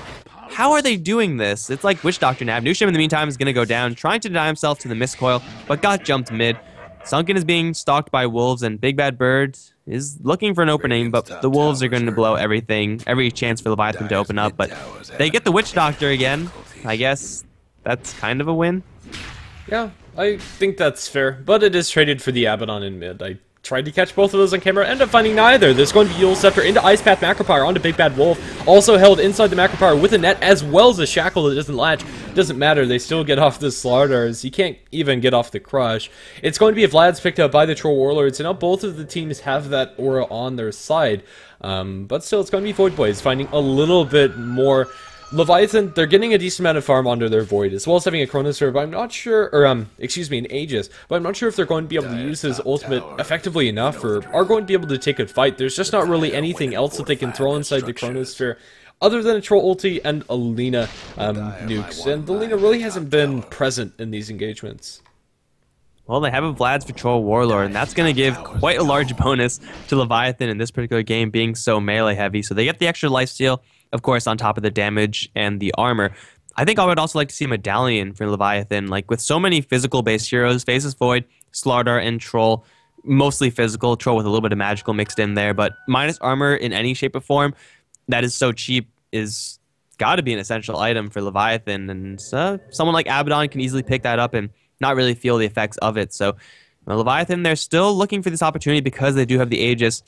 How are they doing this? It's like Witch Doctor Nav. Newsham, in the meantime, is going to go down, trying to deny himself to the Mist Coil, but got jumped mid. Sunken is being stalked by wolves, and Big Bad Bird is looking for an opening, but the wolves are going to blow everything, every chance for Leviathan to open up. But they get the Witch Doctor again. I guess that's kind of a win. Yeah, I think that's fair, but it is traded for the Abaddon in mid. I tried to catch both of those on camera, ended up finding neither. There's going to be Yule Scepter into Ice Path Macropower onto Big Bad Wolf, also held inside the Macropower with a net as well as a shackle that doesn't latch. Doesn't matter, they still get off the Slaughters. You can't even get off the Crush. It's going to be if Vlad's picked up by the Troll Warlords, and now both of the teams have that aura on their side. But still, it's going to be Void Boys finding a little bit more. Leviathan, they're getting a decent amount of farm under their Void, as well as having a Chronosphere, but I'm not sure, or, excuse me, an Aegis, but I'm not sure if they're going to be able to use his ultimate effectively enough, or are going to be able to take a fight. There's just not really anything else that they can throw inside the Chronosphere, other than a Troll ulti and a Lina nukes, and the Lina really hasn't been present in these engagements. Well, they have a Vlad's for Troll Warlord, and that's going to give quite a large bonus to Leviathan in this particular game, being so melee heavy, so they get the extra lifesteal, of course, on top of the damage and the armor. I think I would also like to see a Medallion for Leviathan. Like, with so many physical-based heroes, Faceless Void, Slaughter, and Troll, mostly physical, Troll with a little bit of magical mixed in there, but minus armor in any shape or form, that is so cheap, is got to be an essential item for Leviathan, and someone like Abaddon can easily pick that up and not really feel the effects of it. So, Leviathan, they're still looking for this opportunity because they do have the Aegis.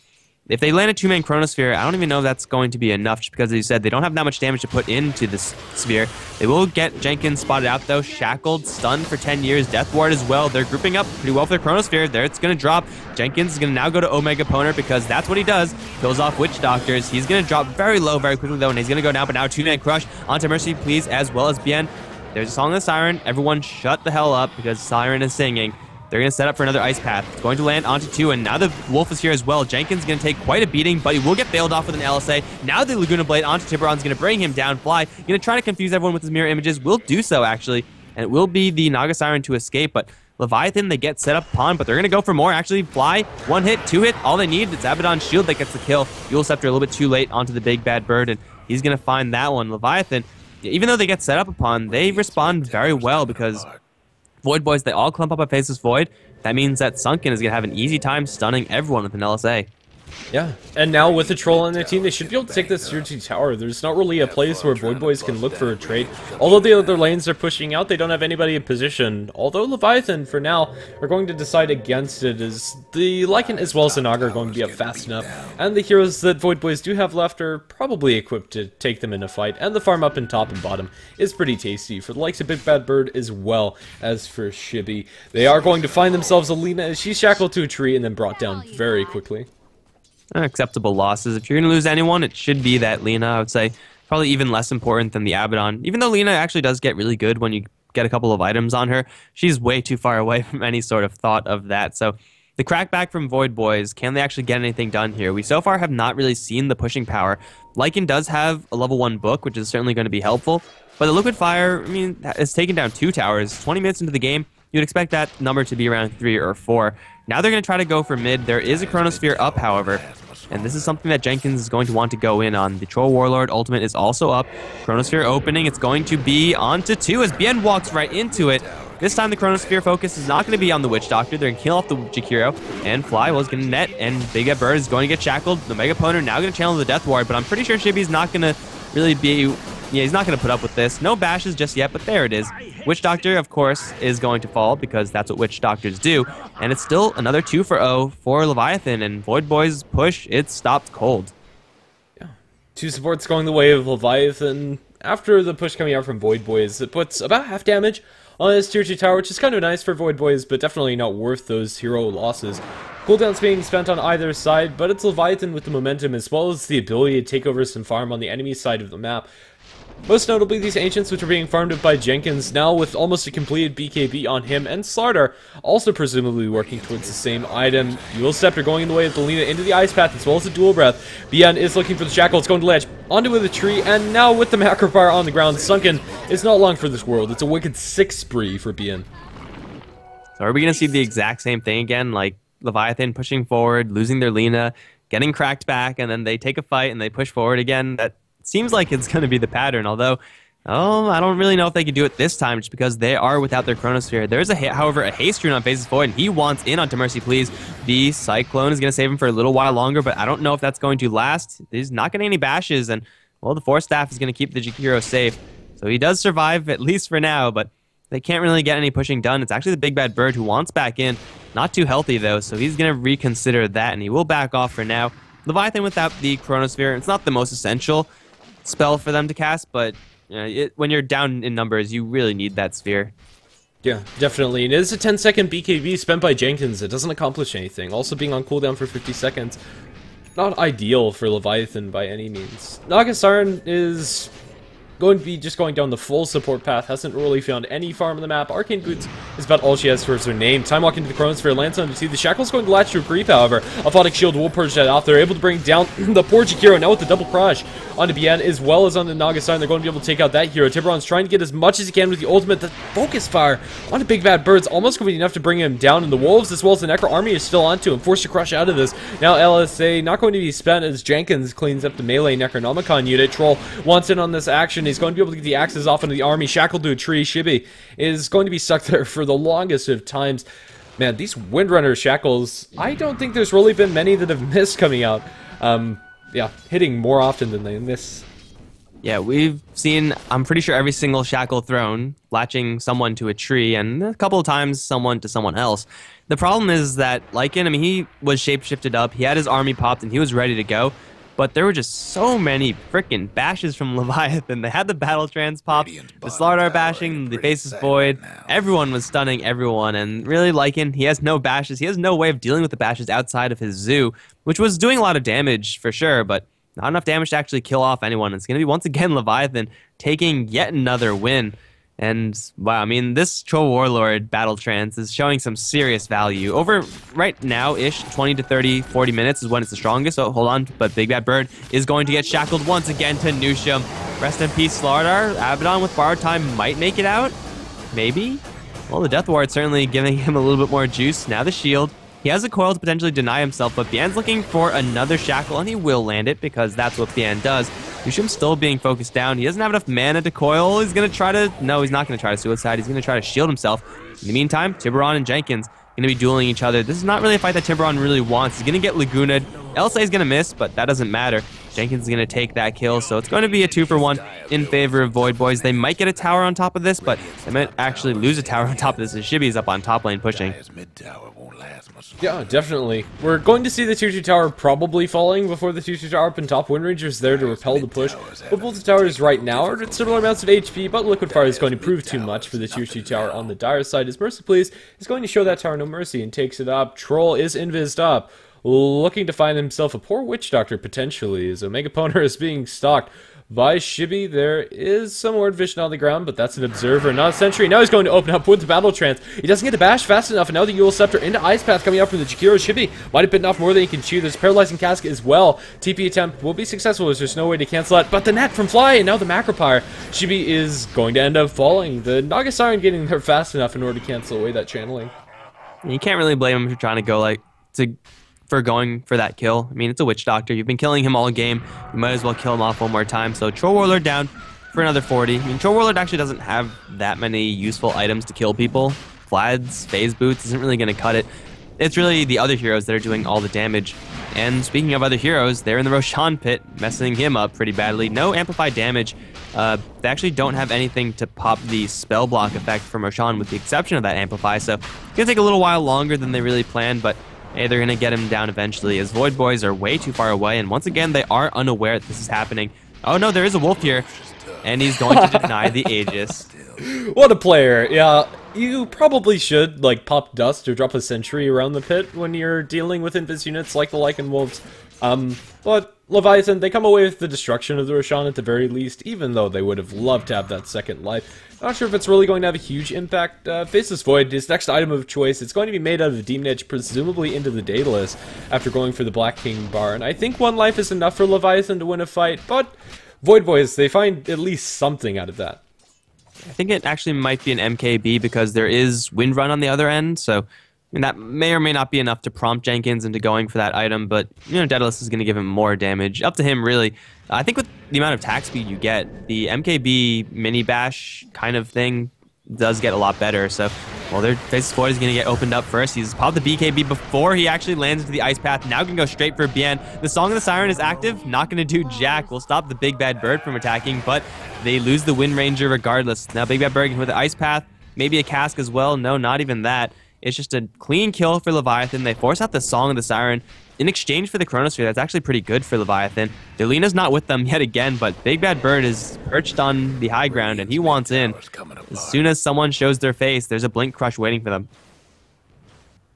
If they land a 2-man Chronosphere, I don't even know if that's going to be enough, just because, as you said, they don't have that much damage to put into this sphere. They will get Jenkins spotted out, though. Shackled, stunned for 10 years. Death Ward as well. They're grouping up pretty well for their Chronosphere. There, it's going to drop. Jenkins is going to now go to Omega Poner, because that's what he does. Kills off Witch Doctors. He's going to drop very low very quickly, though, and he's going to go down, but now 2-man Crush onto Mercy Please, as well as Bien. There's a Song of the Siren. Everyone shut the hell up, because Siren is singing. They're going to set up for another Ice Path. It's going to land onto 2, and now the Wolf is here as well. Jenkins is going to take quite a beating, but he will get bailed off with an LSA. Now the Laguna Blade onto Tiburon's going to bring him down. Fly, going to try to confuse everyone with his mirror images. Will do so, actually, and it will be the Naga Siren to escape, but Leviathan, they get set up upon, but they're going to go for more. Actually, Fly, 1 hit, 2 hit. All they need is Abaddon's shield that gets the kill. Yule Scepter a little bit too late onto the Big Bad Bird, and he's going to find that one. Leviathan, even though they get set up upon, they respond very well, because Void Boys, they all clump up at Faceless Void. That means that Sunken is going to have an easy time stunning everyone with an LSA. Yeah, and now with the troll on their team, they should be able to take this tier 2 tower. There's not really a place where Void Boys can look for a trade. Although the other lanes are pushing out, they don't have anybody in position. Although Leviathan, for now, are going to decide against it, as the Lycan as well as the Naga are going to be up fast enough. And the heroes that Void Boys do have left are probably equipped to take them in a fight. And the farm up in top and bottom is pretty tasty for the likes of Big Bad Bird as well as for Shibby. They are going to find themselves Alina as she's shackled to a tree and then brought down very quickly. Acceptable losses. If you're going to lose anyone, it should be that Lina, I would say. Probably even less important than the Abaddon. Even though Lina actually does get really good when you get a couple of items on her, she's way too far away from any sort of thought of that. So the crackback from Void Boys, can they actually get anything done here? We so far have not really seen the pushing power. Lycan does have a level 1 book, which is certainly going to be helpful. But the Liquid Fire, I mean, it's taken down 2 towers. 20 minutes into the game, you'd expect that number to be around 3 or 4. Now they're going to try to go for mid. There is a Chronosphere up, however, and this is something that Jenkins is going to want to go in on. The Troll Warlord ultimate is also up. Chronosphere opening. It's going to be onto 2 as Bien walks right into it. This time the Chronosphere focus is not going to be on the Witch Doctor. They're going to kill off the Jakiro, and Fly was going to net, and Big Ed Bird is going to get shackled. The Mega Poner now going to channel the Death Ward, but I'm pretty sure Shibby's not going to really be... Yeah, he's not going to put up with this. No bashes just yet, but there it is. Witch Doctor, of course, is going to fall because that's what Witch Doctors do. And it's still another 2-0 for Leviathan, and Void Boys push, it stopped cold. Yeah. 2 supports going the way of Leviathan. After the push coming out from Void Boys, it puts about half damage on his tier 2 tower, which is kind of nice for Void Boys, but definitely not worth those hero losses. Cooldowns being spent on either side, but it's Leviathan with the momentum as well as the ability to take over some farm on the enemy side of the map. Most notably, these Ancients, which are being farmed up by Jenkins, now with almost a completed BKB on him, and Slardar also presumably working towards the same item. Dual Scepter going in the way of the Lina into the Ice Path, as well as the Dual Breath. Bien is looking for the Shackle, it's going to ledge onto the tree, and now with the Macro Fire on the ground, Sunken is not long for this world. It's a wicked 6 spree for Bien. So are we going to see the exact same thing again, like Leviathan pushing forward, losing their Lina, getting cracked back, and then they take a fight and they push forward again? That seems like it's going to be the pattern, although I don't really know if they can do it this time just because they are without their Chronosphere. There's, however, a Haste Rune on Faceless Void, and he wants in onto Mercy Please. The Cyclone is going to save him for a little while longer, but I don't know if that's going to last. He's not getting any bashes, and, well, the Force Staff is going to keep the Jakiro safe. So he does survive, at least for now, but they can't really get any pushing done. It's actually the Big Bad Bird who wants back in. Not too healthy, though, so he's going to reconsider that, and he will back off for now. Leviathan without the Chronosphere, it's not the most essential spell for them to cast, but when you're down in numbers, you really need that sphere. Yeah, definitely. And it is a 10-second BKB spent by Jenkins. It doesn't accomplish anything. Also being on cooldown for 50 seconds. Not ideal for Leviathan by any means. Nagasaran is going to be just going down the full support path. Hasn't really found any farm on the map. Arcane Boots is about all she has towards her name. Time Walk into the Chronosphere lands on to see the Shackle's going to latch to a creep, however. Aphotic Shield will purge that off. They're able to bring down the poor Jakiro now with the double crush onto Bien as well as on the Nagasaran. They're going to be able to take out that hero. Tiburon's trying to get as much as he can with the ultimate. The focus fire onto Big Bad Bird's almost going to be enough to bring him down, and the Wolves as well as the Necro Army is still onto him, forced to crush out of this. Now LSA not going to be spent as Jenkins cleans up the melee Necronomicon unit. Troll wants in on this action. He's going to be able to get the axes off into the army, shackled to a tree. Shibby is going to be stuck there for the longest of times. Man, these Windrunner shackles, I don't think there's really been many that have missed coming out. Yeah, hitting more often than they miss. Yeah, we've seen, I'm pretty sure, every single shackle thrown, latching someone to a tree, and a couple of times someone to someone else. The problem is that Lycan, I mean, he was shapeshifted up, he had his army popped, and he was ready to go. But there were just so many freaking bashes from Leviathan. They had the battle trans pop, the Slardar bashing, the Faceless Void. Everyone was stunning everyone, and really Lycan, he has no bashes. He has no way of dealing with the bashes outside of his zoo, which was doing a lot of damage for sure, but not enough damage to actually kill off anyone. It's going to be once again Leviathan taking yet another win. And wow, I mean, this Troll Warlord battle trance is showing some serious value. Over right now-ish, 20 to 30, 40 minutes is when it's the strongest, so hold on. But Big Bad Bird is going to get shackled once again to Nusham. Rest in peace, Slardar. Abaddon with borrowed time might make it out. Maybe? Well, the Death Ward certainly giving him a little bit more juice. Now the shield. He has a coil to potentially deny himself, but Bien's looking for another shackle, and he will land it because that's what Bien does. He's Yushim's still being focused down. He doesn't have enough mana to coil. He's going to try to... No, he's not going to try to suicide. He's going to try to shield himself. In the meantime, Tiburon and Jenkins going to be dueling each other. This is not really a fight that Tiburon really wants. He's going to get Laguna'd. LSA is going to miss, but that doesn't matter. Jenkins is going to take that kill, so it's going to be a 2-for-1 in favor of Void Boys. They might get a tower on top of this, but they might actually lose a tower on top of this as Shibi's up on top lane pushing. Yeah, definitely. We're going to see the 2-2 tower probably falling before the 2-2 tower up in top. Wind Ranger's there to repel the push. But both the towers right now are at similar amounts of HP, but Liquid Fire is going to prove too much for the 2-2 tower on the Dire side, as Mercy Please is going to show that tower no mercy and takes it up. Troll is invised up, looking to find himself a poor Witch Doctor potentially, as Omega Poner is being stalked by Shibi. There is some Ward Vision on the ground, but that's an Observer, not a Sentry. Now he's going to open up with the Battle Trance. He doesn't get the bash fast enough, and now the Eul Scepter into Ice Path coming out from the Jakiro. Shibi might have bitten off more than he can chew. There's Paralyzing Cask as well. TP attempt will be successful as there's no way to cancel that, but the net from Fly, and now the Macropyre. Shibi is going to end up falling. The Naga Siren getting there fast enough in order to cancel away that channeling. You can't really blame him for trying to go for going for that kill. I mean, it's a Witch Doctor. You've been killing him all game. You might as well kill him off one more time. So Troll Warlord down for another 40. I mean, Troll Warlord actually doesn't have that many useful items to kill people. Vlad's Phase Boots isn't really going to cut it. It's really the other heroes that are doing all the damage. And speaking of other heroes, they're in the Roshan pit, messing him up pretty badly. No amplified damage. They actually don't have anything to pop the spell block effect from Roshan with the exception of that amplify. So it's going to take a little while longer than they really planned, but hey, they're going to get him down eventually, as Void Boys are way too far away, and once again, they are unaware that this is happening. Oh no, there is a wolf here, and he's going to deny the Aegis. What a player. Yeah, you probably should, like, pop dust or drop a sentry around the pit when you're dealing with invis units like the Lycan Wolves. But Leviathan, they come away with the destruction of the Roshan at the very least, even though they would have loved to have that second life. Not sure if it's really going to have a huge impact. Faceless Void, his next item of choice, it's going to be made out of Demon Edge, presumably into the Daedalus, after going for the Black King bar. And I think one life is enough for Leviathan to win a fight, but Void Boys, they find at least something out of that. I think it actually might be an MKB because there is Wind Run on the other end, so I mean, that may or may not be enough to prompt Jenkins into going for that item, but, you know, Daedalus is going to give him more damage. Up to him, really. I think with the amount of attack speed you get, the MKB mini bash kind of thing does get a lot better. So, well, their Faceless Void is going to get opened up first. He's popped the BKB before he actually lands into the Ice Path. Now can go straight for Bien. The Song of the Siren is active. Not going to do jack. Will stop the Big Bad Bird from attacking, but they lose the Wind Ranger regardless. Now Big Bad Bird with the Ice Path. Maybe a Cask as well. No, not even that. It's just a clean kill for Leviathan. They force out the Song of the Siren in exchange for the Chronosphere. That's actually pretty good for Leviathan. Delina's not with them yet again, but Big Bad Bird is perched on the high ground, and he wants in. As soon as someone shows their face, there's a Blink Crush waiting for them.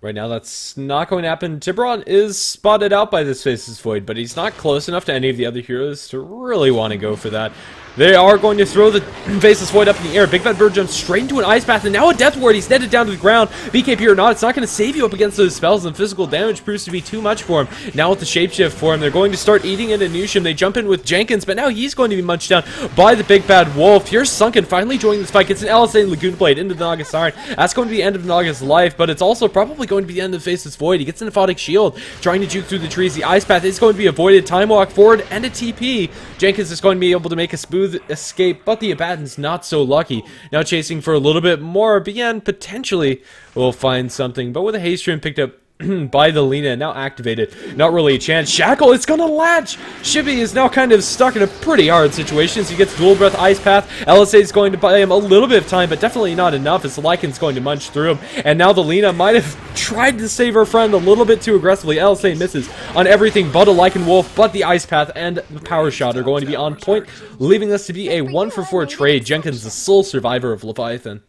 Right now, that's not going to happen. Tiburon is spotted out by this Faceless Void, but he's not close enough to any of the other heroes to really want to go for that. They are going to throw the Faceless Void up in the air. Big Bad Bird jumps straight into an Ice Path, and now a Death Ward. He's netted down to the ground. BKB or not, it's not going to save you up against those spells, and physical damage proves to be too much for him. Now with the Shapeshift for him, they're going to start eating into Nushim. They jump in with Jenkins, but now he's going to be munched down by the Big Bad Wolf. Here's Sunken finally joining this fight. Gets an LSA Lagoon Blade into the Naga Siren. That's going to be the end of Naga's life, but it's also probably going to be the end of Faceless Void. He gets an Aphotic Shield, trying to juke through the trees. The Ice Path is going to be avoided. Time Walk forward and a TP. Jenkins is going to be able to make a smooth escape, but the Abaddon's not so lucky. Now chasing for a little bit more. Bien potentially will find something, but with a haste rune picked up by the Lina, now activated. Not really a chance. Shackle, it's gonna latch! Shibi is now kind of stuck in a pretty hard situation as he gets Dual Breath Ice Path. LSA is going to buy him a little bit of time, but definitely not enough as the Lycan's going to munch through him. And now the Lina might have tried to save her friend a little bit too aggressively. LSA misses on everything but a Lycan Wolf, but the Ice Path and the Power Shot are going to be on point, leaving us to be a 1-for-4 trade. Jenkins, the sole survivor of Leviathan.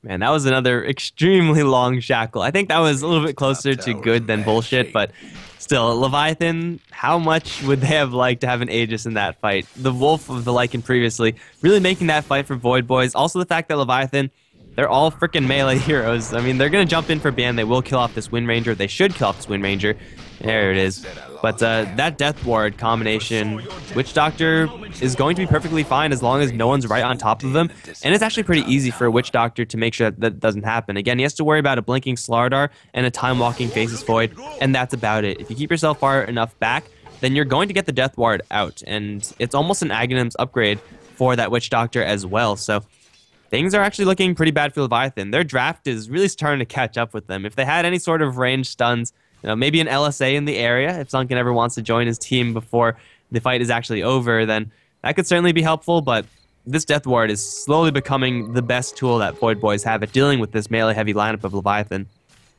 Man, that was another extremely long shackle. I think that was a little bit closer to good than bullshit, but still, Leviathan, how much would they have liked to have an Aegis in that fight? The Wolf of the Lycan previously, really making that fight for Void Boys. Also the fact that Leviathan, they're all freaking melee heroes. I mean, they're going to jump in for Ban. They will kill off this Wind Ranger. They should kill off this Wind Ranger. There it is. But that Death Ward combination, Witch Doctor is going to be perfectly fine as long as no one's right on top of them. And it's actually pretty easy for a Witch Doctor to make sure that that doesn't happen. Again, he has to worry about a blinking Slardar and a time-walking Faceless Void, and that's about it. If you keep yourself far enough back, then you're going to get the Death Ward out. And it's almost an Aghanim's upgrade for that Witch Doctor as well. So things are actually looking pretty bad for Leviathan. Their draft is really starting to catch up with them. If they had any sort of ranged stuns, maybe an LSA in the area, if Sunken ever wants to join his team before the fight is actually over, then that could certainly be helpful. But this Death Ward is slowly becoming the best tool that Void Boys have at dealing with this melee-heavy lineup of Leviathan.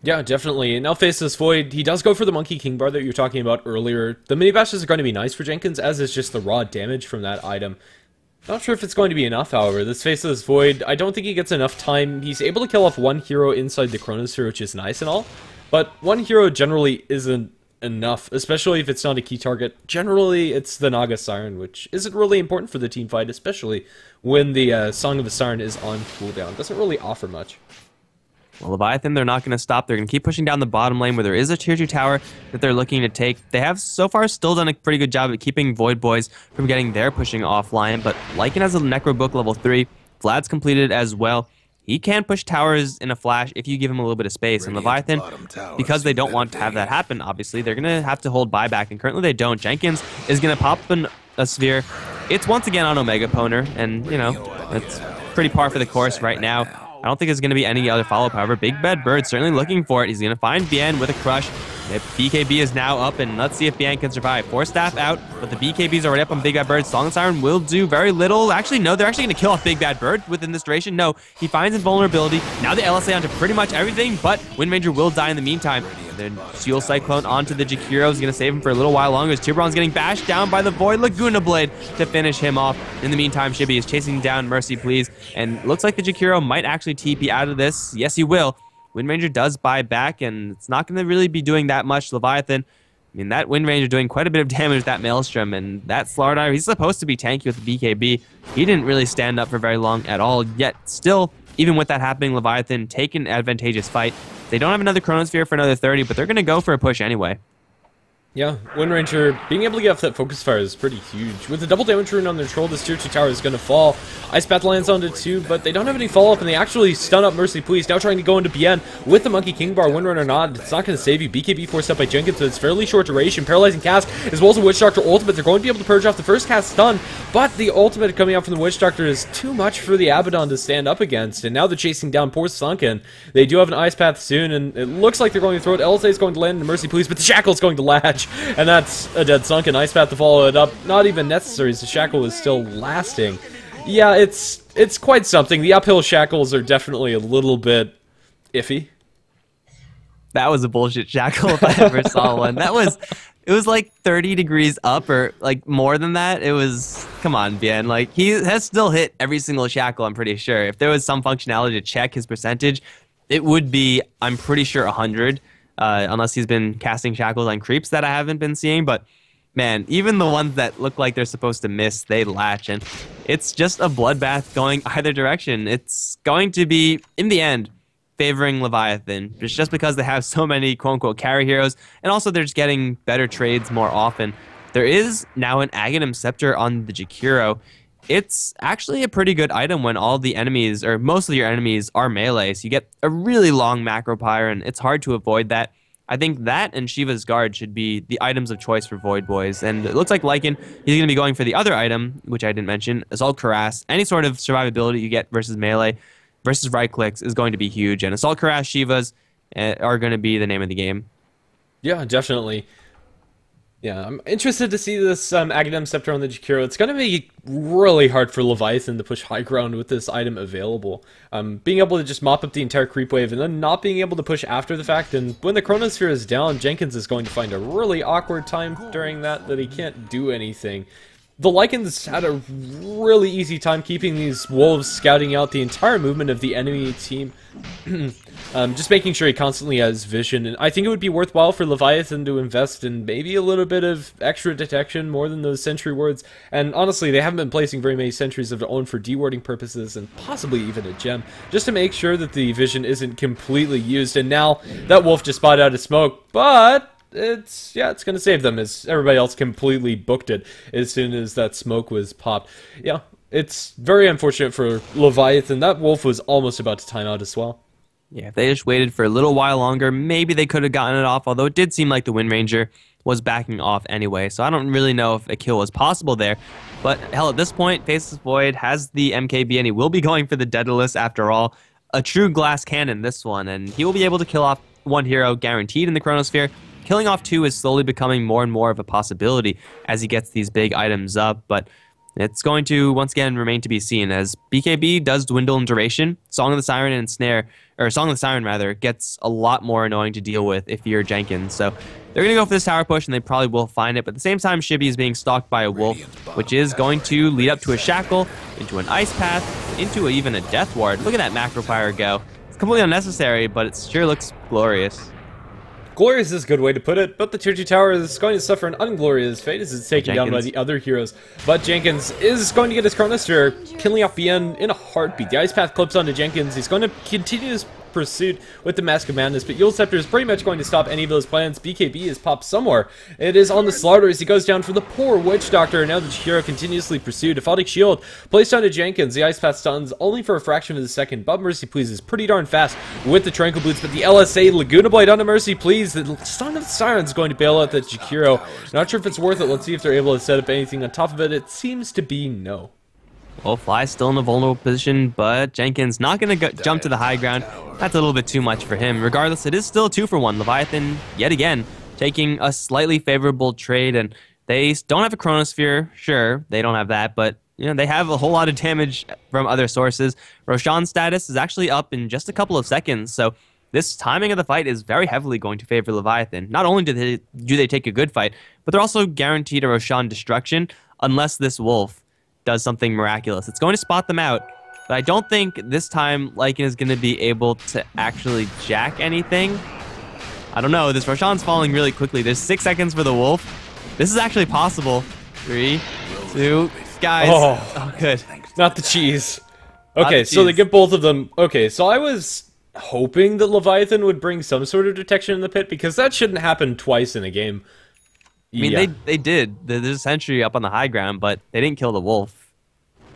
Yeah, definitely. And now faces Void. He does go for the Monkey King Bar that you were talking about earlier. The mini bashes are going to be nice for Jenkins, as is just the raw damage from that item. Not sure if it's going to be enough, however. This faceless Void, I don't think he gets enough time. He's able to kill off one hero inside the Chronosphere, which is nice and all. But one hero generally isn't enough, especially if it's not a key target. Generally, it's the Naga Siren, which isn't really important for the team fight, especially when the Song of the Siren is on cooldown. Doesn't really offer much. Well, Leviathan, they're not going to stop. They're going to keep pushing down the bottom lane where there is a tier 2 tower that they're looking to take. They have so far still done a pretty good job at keeping Void Boys from getting their pushing offline, but Lycan has a Necro Book level 3. Vlad's completed as well. He can push towers in a flash if you give him a little bit of space. And Leviathan, because they don't want to have that happen, obviously, they're going to have to hold buyback, and currently they don't. Jenkins is going to pop a sphere. It's once again on Omega Poner, and, it's pretty par for the course right now. I don't think there's going to be any other follow-up, however. Big Bad Bird certainly looking for it. He's going to find Bien with a crush. The BKB is now up, and let's see if Bien can survive. 4 staff out, but the BKB is already up on Big Bad Bird. Song and Siren will do very little. Actually, no, they're actually going to kill off Big Bad Bird within this duration. No, he finds invulnerability. Now the LSA onto pretty much everything, but Wind Ranger will die in the meantime. Then Shield Cyclone onto the Jakiro is going to save him for a little while longer as Tiburon's getting bashed down by the Void Laguna Blade to finish him off. In the meantime, Shibby is chasing down Mercy Please, and looks like the Jakiro might actually TP out of this. Yes, he will. Wind Ranger does buy back, and it's not going to really be doing that much. Leviathan, I mean, that Wind Ranger doing quite a bit of damage with that Maelstrom, and that Slardar, he's supposed to be tanky with the BKB. He didn't really stand up for very long at all, yet still, even with that happening, Leviathan take an advantageous fight. They don't have another Chronosphere for another 30, but they're going to go for a push anyway. Yeah, Wind Ranger being able to get off that focus fire is pretty huge. With the double damage rune on their troll, this tier 2 tower is going to fall. Ice Path lands onto 2, but they don't have any follow-up, and they actually stun up Mercy Please. Now trying to go into Bien with the Monkey King Bar. Wind Runner not. It's not going to save you. BKB forced up by Jenkins, so it's fairly short duration. Paralyzing cast, as well as a Witch Doctor ultimate. They're going to be able to purge off the first cast stun, but the ultimate coming out from the Witch Doctor is too much for the Abaddon to stand up against, and now they're chasing down poor Sunken. They do have an Ice Path soon, and it looks like they're going to throw it. LSA is going to land into Mercy Please, but the Shackle is going to latch, and that's a dead Sunken. Ice Path to follow it up. Not even necessary, as the Shackle is still lasting. Yeah, it's quite something. The uphill Shackles are definitely a little bit iffy. That was a bullshit Shackle if I ever saw one. It was like 30 degrees up, or like more than that. It was, come on, Bien. Like, he has still hit every single Shackle, I'm pretty sure. If there was some functionality to check his percentage, it would be, I'm pretty sure, 100. Unless he's been casting Shackles on creeps that I haven't been seeing. But, man, even the ones that look like they're supposed to miss, they latch. And it's just a bloodbath going either direction. It's going to be, in the end, favoring Leviathan. It's just because they have so many quote-unquote carry heroes. And also they're just getting better trades more often. There is now an Aghanim Scepter on the Jakiro. It's actually a pretty good item when all the enemies, or most of your enemies, are melee. So you get a really long macro pyre, and it's hard to avoid that. I think that and Shiva's Guard should be the items of choice for Void Boys. And it looks like Lycan, he's going to be going for the other item, which I didn't mention, Assault Cuirass. Any sort of survivability you get versus melee, versus right clicks is going to be huge. And Assault Cuirass Shivas are going to be the name of the game. Yeah, definitely. Yeah, I'm interested to see this Aghanim Scepter on the Jakiro. It's going to be really hard for Leviathan to push high ground with this item available. Being able to just mop up the entire creep wave and then not being able to push after the fact. And when the Chronosphere is down, Jenkins is going to find a really awkward time during that he can't do anything. The Lycans had a really easy time keeping these wolves scouting out the entire movement of the enemy team. Just making sure he constantly has vision, and I think it would be worthwhile for Leviathan to invest in maybe a little bit of extra detection more than those sentry wards. And honestly, they haven't been placing very many sentries of their own for dewarding purposes, and possibly even a gem, just to make sure that the vision isn't completely used. And now that wolf just spotted out a smoke, but it's going to save them, as everybody else completely booked it as soon as that smoke was popped. Yeah, it's very unfortunate for Leviathan. That wolf was almost about to time out as well. Yeah, if they just waited for a little while longer, maybe they could have gotten it off, although it did seem like the Wind Ranger was backing off anyway, so I don't really know if a kill was possible there. But hell, at this point, Faceless Void has the MKB, and he will be going for the Daedalus after all. A true glass cannon, this one, and he will be able to kill off one hero guaranteed in the Chronosphere. Killing off two is slowly becoming more and more of a possibility as he gets these big items up, but it's going to, once again, remain to be seen as BKB does dwindle in duration. Song of the Siren and Snare, or Song of the Siren rather, gets a lot more annoying to deal with if you're Jenkins. So they're going to go for this tower push, and they probably will find it. But at the same time, Shibby is being stalked by a wolf, which is going to lead up to a shackle, into an ice path, into even a death ward. Look at that macro fire go. It's completely unnecessary, but it sure looks glorious. Glorious is a good way to put it, but the tier 2 tower is going to suffer an unglorious fate as it's taken down by the other heroes. But Jenkins is going to get his Chronosphere, killing off BN in a heartbeat. The Ice Path clips onto Jenkins. He's going to continue his pursuit with the Mask of Madness, but Yule Scepter is pretty much going to stop any of those plans. BKB is popped somewhere. It is on the Slaughter as he goes down for the poor Witch Doctor, and now the Chihiro continuously pursued. Aphotic Shield placed onto Jenkins. The Ice Path stuns only for a fraction of a second, but Mercy Please is pretty darn fast with the Tranquil Boots, but the LSA Laguna Blade onto Mercy Please. The Song of the Siren is going to bail out the Chihiro. Not sure if it's worth it. Let's see if they're able to set up anything on top of it. It seems to be no. Well, Fly's still in a vulnerable position, but Jenkins not going to jump to the high ground. That's a little bit too much for him. Regardless, it is still a 2-for-1. Leviathan, yet again, taking a slightly favorable trade, and they don't have a Chronosphere. Sure, they don't have that, but you know they have a whole lot of damage from other sources. Roshan's status is actually up in just a couple of seconds, so this timing of the fight is very heavily going to favor Leviathan. Not only do they take a good fight, but they're also guaranteed a Roshan destruction unless this wolf does something miraculous. It's going to spot them out, but I don't think this time Lycan is going to be able to actually jack anything. I don't know. This Roshan's falling really quickly. There's 6 seconds for the wolf. This is actually possible. 3, 2, guys. Oh good. Not the cheese. Okay, so they get both of them. Okay, so I was hoping that Leviathan would bring some sort of detection in the pit, because that shouldn't happen twice in a game. I mean, they did. There's a sentry up on the high ground, but they didn't kill the wolf.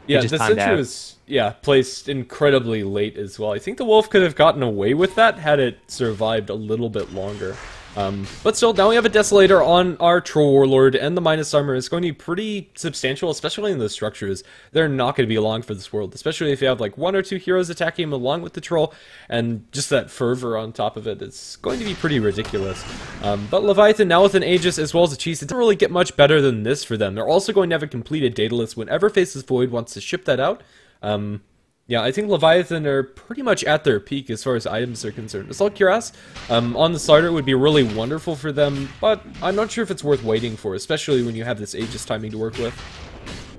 Yeah, the sentry was, placed incredibly late as well. I think the wolf could have gotten away with that had it survived a little bit longer. But still, now we have a Desolator on our Troll Warlord, and the Minus Armor is going to be pretty substantial, especially in the structures. They're not going to be long for this world, especially if you have like 1 or 2 heroes attacking him along with the Troll, and just that fervor on top of it. It's going to be pretty ridiculous. But Leviathan now with an Aegis as well as a Cheese, it doesn't really get much better than this for them. They're also going to have a completed Daedalus whenever Faceless Void wants to ship that out. Yeah, I think Leviathan are pretty much at their peak as far as items are concerned. Assault Cuirass on the starter would be really wonderful for them, but I'm not sure if it's worth waiting for, especially when you have this Aegis timing to work with.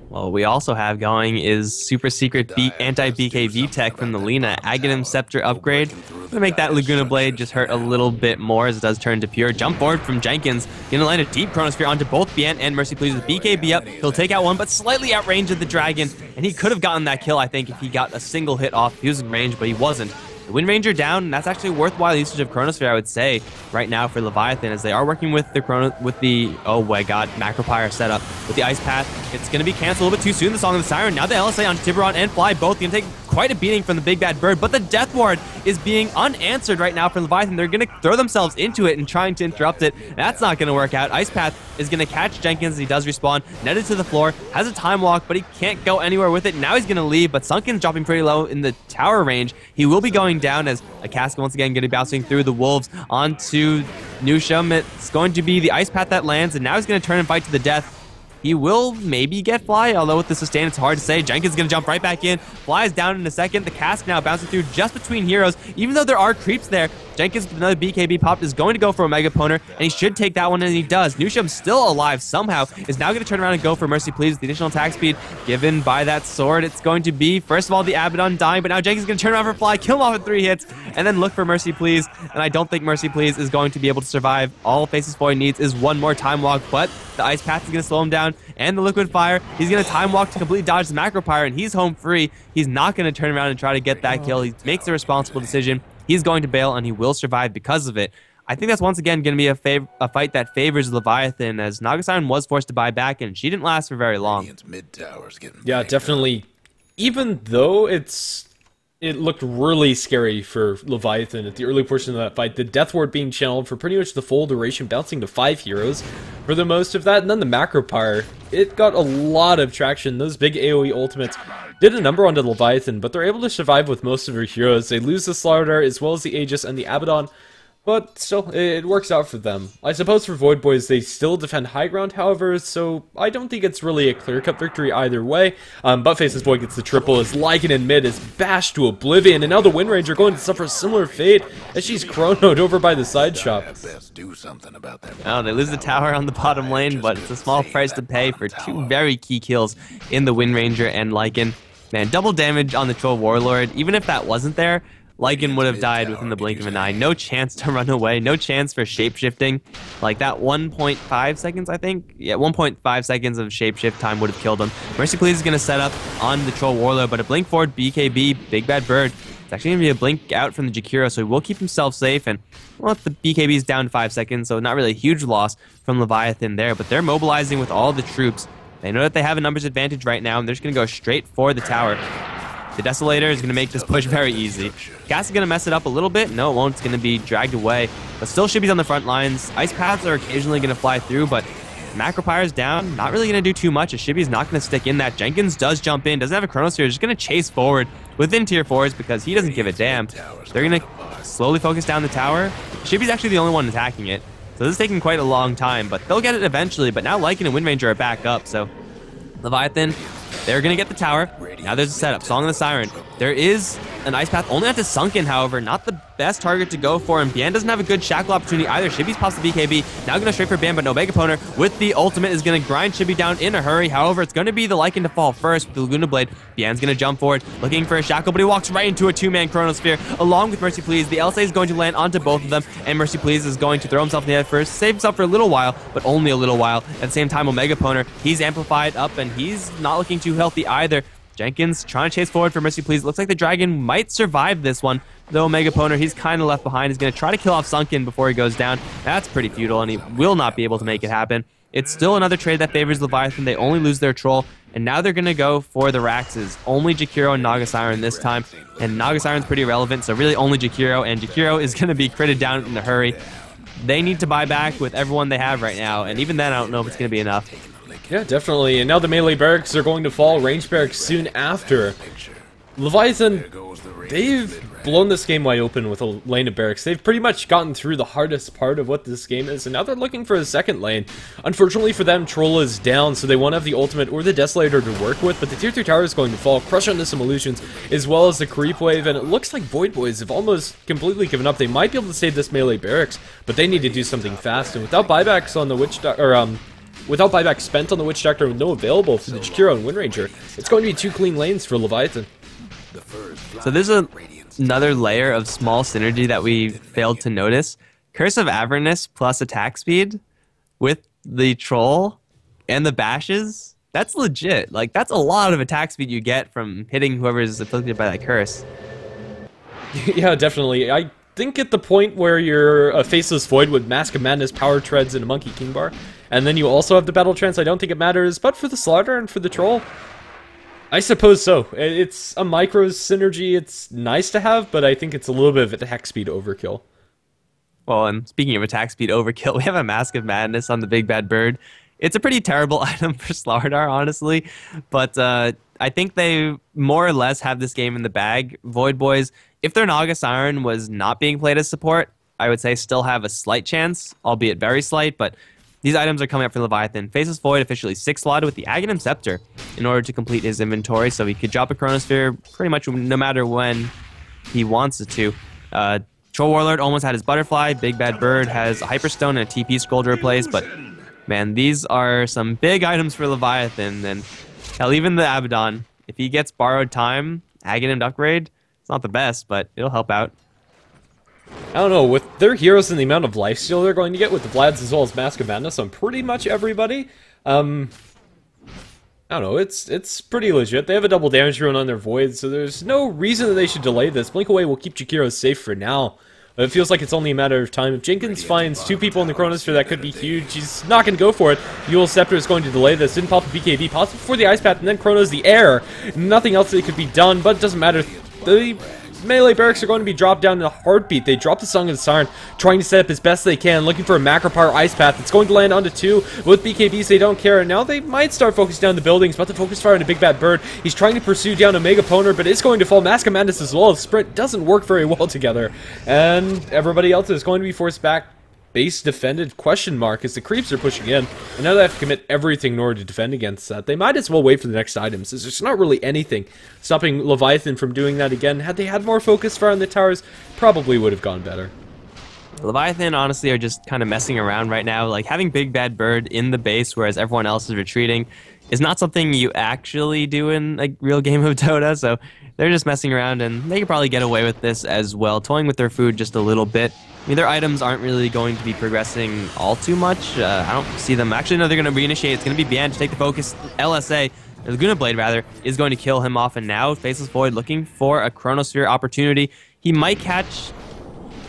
Well, we also have going is super secret anti-BKB tech from the Lina, Aghanim Scepter upgrade. Gonna make that Laguna Blade just hurt a little bit more as it does turn to pure. Jump forward from Jenkins, gonna land a deep Chronosphere onto both BN and Mercy Please with BKB up. He'll take out one, but slightly outrange of the Dragon, and he could have gotten that kill, I think, if he got a single hit off. He was in range, but he wasn't. The Wind Ranger down, and that's actually worthwhile usage of Chronosphere, I would say, right now for Leviathan, as they are working with the oh my god, Macropyre setup with the Ice Path. It's going to be canceled a little bit too soon, the Song of the Siren. Now the LSA on Tiburon and Fly, both going to take quite a beating from the Big Bad Bird, but the Death Ward is being unanswered right now for Leviathan. They're going to throw themselves into it and trying to interrupt it. That's not going to work out. Ice Path is going to catch Jenkins as he does respawn, netted to the floor, has a time walk, but he can't go anywhere with it. Now he's going to leave, but Sunken's dropping pretty low in the tower range. He will be going down as a Cask once again going to be bouncing through the Wolves onto Newsham. It's going to be the Ice Path that lands, and now he's going to turn and fight to the death. He will maybe get Fly, although with the sustain, it's hard to say. Jenkins is going to jump right back in. Fly is down in a second. The Cask now bouncing through just between heroes. Even though there are creeps there, Jenkins with another BKB pop is going to go for a Mega Poner, and he should take that one, and he does. Newsham still alive somehow, is now going to turn around and go for Mercy Please with the additional attack speed given by that sword. It's going to be, first of all, the Abaddon dying, but now Jenkins is going to turn around for Fly, kill him off with 3 hits, and then look for Mercy Please, and I don't think Mercy Please is going to be able to survive. All Faceless Void needs is one more time walk, but the Ice Path is going to slow him down, and the Liquid Fire, he's going to time walk to completely dodge the Macropyre, and he's home free. He's not going to turn around and try to get that kill. He makes the responsible decision. He's going to bail, and he will survive because of it. I think that's once again going to be a fight that favors Leviathan, as Nagasan was forced to buy back, and she didn't last for very long. Yeah, definitely. Even though it's it looked really scary for Leviathan at the early portion of that fight. The Death Ward being channeled for pretty much the full duration, bouncing to 5 heroes for the most of that. And then the Macro Pyre, it got a lot of traction. Those big AoE ultimates did a number onto Leviathan, but they're able to survive with most of their heroes. They lose the Slaughter as well as the Aegis and the Abaddon, but still, it works out for them. I suppose for Void Boys, they still defend high ground, however, so I don't think it's really a clear-cut victory either way. Buttface's Void gets the triple as Lycan in mid is bashed to oblivion, and now the Wind Ranger going to suffer a similar fate as she's chronoed over by the side shop. Oh, they lose the tower on the bottom lane, but it's a small price to pay for two very key kills in the Wind Ranger and Lycan. Man, double damage on the Troll Warlord. Even if that wasn't there, Lycan would have died within the blink of an eye. No chance to run away. No chance for shapeshifting. Like that 1.5 seconds, I think? Yeah, 1.5 seconds of shapeshift time would have killed him. Mercy Please is going to set up on the Troll Warlord, but a blink forward BKB, Big Bad Bird. It's actually going to be a blink out from the Jakiro, so he will keep himself safe. And well, the BKB is down to 5 seconds, so not really a huge loss from Leviathan there. But they're mobilizing with all the troops. They know that they have a numbers advantage right now, and they're just going to go straight for the tower. The Desolator is going to make this push very easy. Gas is going to mess it up a little bit. No, it won't. It's going to be dragged away. But still Shibby's on the front lines. Ice Paths are occasionally going to fly through, but Macro Pyre's down. Not really going to do too much as Shibby's not going to stick in that. Jenkins does jump in. Doesn't have a Chronosphere. Just going to chase forward within tier 4s because he doesn't give a damn. They're going to slowly focus down the tower. Shibby's actually the only one attacking it. So this is taking quite a long time, but they'll get it eventually. But now Lycan and Wind Ranger are back up, so Leviathan, they're going to get the tower. Now there's a setup. Song of the Siren. There is an Ice Path only onto Sunken, however. Not the best target to go for, and Bian doesn't have a good shackle opportunity either. Shibby's pops the BKB. Now going to straight for Bian, but no Mega Poner with the ultimate is going to grind Shibby down in a hurry. However, it's going to be the Lycan to fall first with the Laguna Blade. Bian's going to jump forward, looking for a shackle, but he walks right into a 2-man Chronosphere along with Mercy Please. The LSA is going to land onto both of them, and Mercy Please is going to throw himself in the head first, save himself for a little while, but only a little while. At the same time, Omega Poner, he's amplified up, and he's not looking too healthy either. Jenkins trying to chase forward for Mercy Please. Looks like the Dragon might survive this one, though Omega Poner, he's kind of left behind. He's going to try to kill off Sunken before he goes down. That's pretty futile, and he will not be able to make it happen. It's still another trade that favors Leviathan. They only lose their Troll, and now they're going to go for the Raxes. Only Jakiro and Naga Siren this time, and Naga Siren's pretty irrelevant, so really only Jakiro, and Jakiro is going to be critted down in a hurry. They need to buy back with everyone they have right now, and even then, I don't know if it's going to be enough. Yeah, definitely. And now the melee barracks are going to fall. Range barracks soon after. Leviathan, they've blown this game wide open with a lane of barracks. They've pretty much gotten through the hardest part of what this game is, and now they're looking for a second lane. Unfortunately for them, Troll is down, so they won't have the ultimate or the Desolator to work with, but the tier 3 tower is going to fall, crush onto some illusions, as well as the creep wave, and it looks like Void Boys have almost completely given up. They might be able to save this melee barracks, but they need to do something fast, and without buybacks on the Witch without buyback spent on the Witch Doctor with no available for the Jakiro and Wind Ranger, it's going to be 2 clean lanes for Leviathan. So there's another layer of small synergy that we failed to notice. Curse of Avernus plus attack speed with the Troll and the bashes. That's legit. Like, that's a lot of attack speed you get from hitting whoever is afflicted by that curse. Yeah, definitely. I think at the point where you're a Faceless Void with Mask of Madness, Power Treads, and a Monkey King Bar, and then you also have the Battle Trance, I don't think it matters, but for the Slaughter and for the Troll, I suppose so. It's a micro synergy, it's nice to have, but I think it's a little bit of attack speed overkill. Well, and speaking of attack speed overkill, we have a Mask of Madness on the Big Bad Bird. It's a pretty terrible item for Slardar, honestly, but I think they more or less have this game in the bag. Void Boys, if their Naga Siren was not being played as support, I would say still have a slight chance, albeit very slight, but these items are coming up for Leviathan. Faceless Void officially 6 slotted with the Aghanim Scepter in order to complete his inventory, so he could drop a Chronosphere pretty much no matter when he wants it to. Troll Warlord almost had his Butterfly. Big Bad Bird has a Hyperstone and a TP Scroll to replace, but man, these are some big items for Leviathan, and hell, even the Abaddon, if he gets borrowed time, Aghanim upgrade, it's not the best, but it'll help out. I don't know, with their heroes and the amount of lifesteal they're going to get with the Vlads as well as Mask of Madness on pretty much everybody, I don't know, it's pretty legit. They have a double damage rune on their Void, so there's no reason that they should delay this. Blink Away will keep Jakiro safe for now. But it feels like it's only a matter of time. If Jenkins finds 2 people in the Chronosphere, that could be huge. He's not going to go for it. Eul's Scepter is going to delay this. Didn't pop the BKB. Pops before the Ice Path, and then Chronos the air. Nothing else that could be done, but it doesn't matter. the melee barracks are going to be dropped down in a heartbeat. They drop the Song of the Siren, trying to set up as best they can, looking for a macro power ice path. It's going to land onto 2 with BKBs. They don't care. Now they might start focusing down the buildings, but the focus fire on a Big Bad Bird. He's trying to pursue down a Mega Poner, but it's going to fall. Mask of Madness as well. Sprint doesn't work very well together, and everybody else is going to be forced back. Base defended question mark as the creeps are pushing in, and now they have to commit everything in order to defend against that. They might as well wait for the next items, as there's not really anything stopping Leviathan from doing that again. Had they had more focus fire on the towers, probably would have gone better. Leviathan honestly are just kind of messing around right now. Like, having Big Bad Bird in the base whereas everyone else is retreating is not something you actually do in a real game of Dota, so they're just messing around, and they could probably get away with this as well, toying with their food just a little bit. I mean, their items aren't really going to be progressing all too much. I don't see them. Actually, no, they're going to reinitiate. It's going to be Bian to take the focus. LSA, or Laguna Blade rather, is going to kill him off, and now Faceless Void looking for a Chronosphere opportunity. He might catch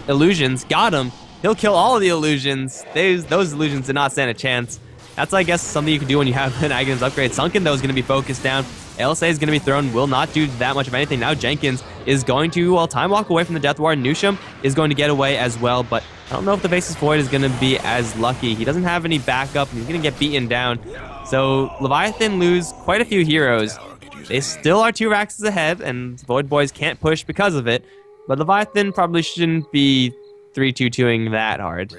illusions. Got him. He'll kill all of the illusions. Those illusions did not stand a chance. That's, I guess, something you can do when you have an Aghanim upgrade. Sunken, though, is going to be focused down. LSA is going to be thrown, will not do that much of anything. Now Jenkins is going to, well, time walk away from the Death Ward. Nusham is going to get away as well, but I don't know if the Faceless Void is going to be as lucky. He doesn't have any backup, and he's going to get beaten down. So Leviathan lose quite a few heroes. They still are 2 racks ahead, and Void Boys can't push because of it, but Leviathan probably shouldn't be 3-2-2ing that hard.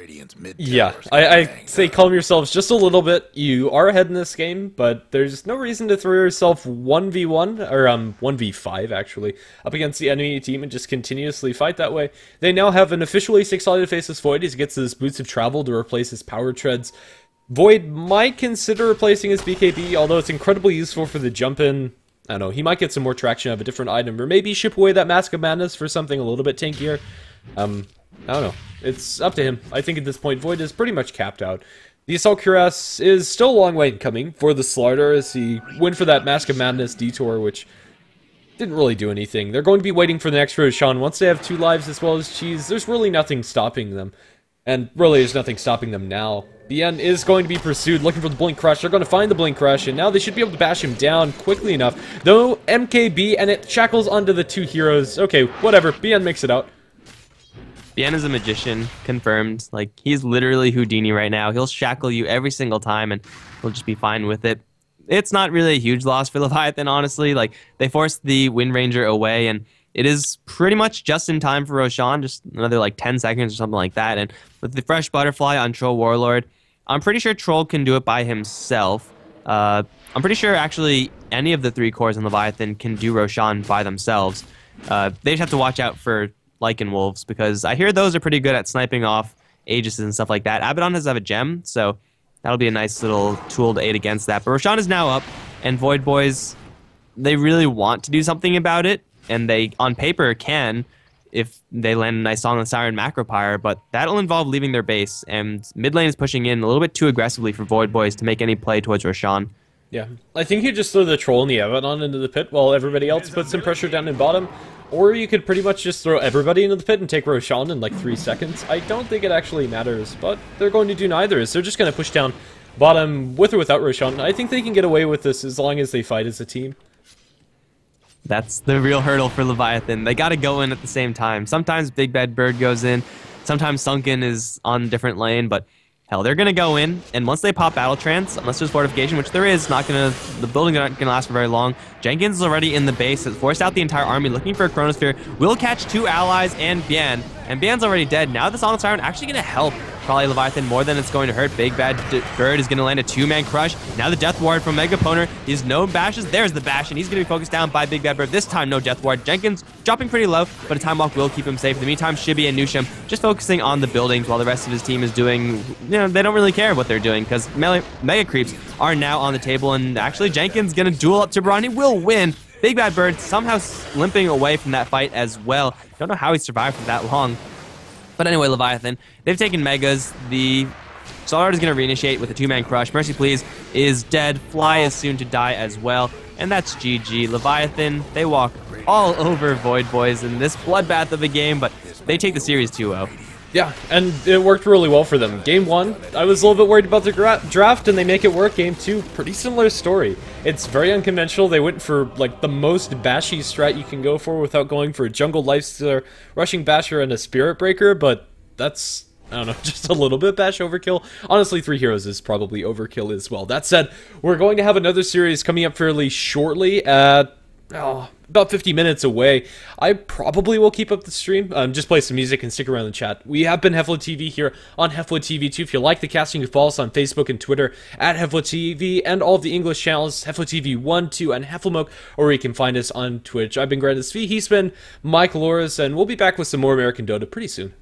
Yeah, I say calm yourselves just a little bit. You are ahead in this game, but there's no reason to throw yourself 1v1, or 1v5 actually, up against the enemy team and just continuously fight that way. They now have an officially 6-sided Faceless Void. He gets his Boots of Travel to replace his Power Treads. Void might consider replacing his BKB, although it's incredibly useful for the jump in. I don't know, he might get some more traction out of a different item, or maybe ship away that Mask of Madness for something a little bit tankier. I don't know. It's up to him. I think at this point, Void is pretty much capped out. The Assault Cuirass is still a long way in coming for the Slardar as he went for that Mask of Madness detour, which didn't really do anything. They're going to be waiting for the next Roshan. Once they have 2 lives as well as Cheese, there's really nothing stopping them. And really, there's nothing stopping them now. Bien is going to be pursued, looking for the Blink Crush. They're going to find the Blink Crush, and now they should be able to bash him down quickly enough. Though, MKB, and it shackles onto the 2 heroes. Okay, whatever. Bien makes it out. Bien is a magician, confirmed. Like, he's literally Houdini right now. He'll shackle you every single time, and he'll just be fine with it. It's not really a huge loss for Leviathan, honestly. Like, they forced the Wind Ranger away, and it is pretty much just in time for Roshan, just another, like, 10 seconds or something like that. And with the Fresh Butterfly on Troll Warlord, I'm pretty sure Troll can do it by himself. I'm pretty sure, actually, any of the 3 cores in Leviathan can do Roshan by themselves. They just have to watch out for Lycan Wolves, because I hear those are pretty good at sniping off Aegis and stuff like that. Abaddon does have a gem, so that'll be a nice little tool to aid against that. But Roshan is now up, and Void Boys, they really want to do something about it, and they, on paper, can if they land a nice Song of the Siren Macro Pyre, but that'll involve leaving their base, and mid lane is pushing in a little bit too aggressively for Void Boys to make any play towards Roshan. Yeah, I think you just throw the Troll and the Abaddon into the pit while everybody else puts some pressure down in bottom. Or you could pretty much just throw everybody into the pit and take Roshan in like 3 seconds. I don't think it actually matters, but they're going to do neither. They're just going to push down bottom with or without Roshan. I think they can get away with this as long as they fight as a team. That's the real hurdle for Leviathan. They got to go in at the same time. Sometimes Big Bad Bird goes in. Sometimes Sunken is on a different lane, but hell, they're going to go in, and once they pop Battle Trance, unless there's fortification, which there is, the building's not going to last for very long. Jenkins is already in the base, has forced out the entire army, looking for a Chronosphere, will catch 2 allies and Bien, and Bien's already dead. Now the Song of Siren actually going to help probably Leviathan more than it's going to hurt. Big Bad Bird is going to land a 2-man crush. Now the Death Ward from Mega Poner. He's no bashes. There's the bash, and he's going to be focused down by Big Bad Bird. This time, no Death Ward. Jenkins dropping pretty low, but a Time Walk will keep him safe. In the meantime, Shibi and Nusham just focusing on the buildings while the rest of his team is doing, you know, they don't really care what they're doing because Mega Creeps are now on the table, and actually Jenkins going to duel up to Braun. He will win. Big Bad Bird somehow limping away from that fight as well. Don't know how he survived for that long. But anyway, Leviathan, they've taken Megas. The Slardar is going to reinitiate with a 2-man crush. Mercy Please is dead. Fly is soon to die as well. And that's GG. Leviathan, they walk all over Void Boys in this bloodbath of a game, but they take the series 2-0. Yeah, and it worked really well for them. Game 1, I was a little bit worried about their draft, and they make it work. Game 2, pretty similar story. It's very unconventional. They went for, like, the most bashy strat you can go for without going for a jungle lifestealer, rushing basher, and a spirit breaker, but that's, I don't know, just a little bit bash overkill. Honestly, 3 heroes is probably overkill as well. That said, we're going to have another series coming up fairly shortly at about 50 minutes away. I probably will keep up the stream, just play some music and stick around the chat. We have been HeflaTV here on HeflaTV 2. If you like the casting, you can follow us on Facebook and Twitter at HeflaTV, and all of the English channels, HeflaTV 1, 2, and HeflaMoke, or you can find us on Twitch. I've been Grandis V, he's been Mike Loris, and we'll be back with some more American Dota pretty soon.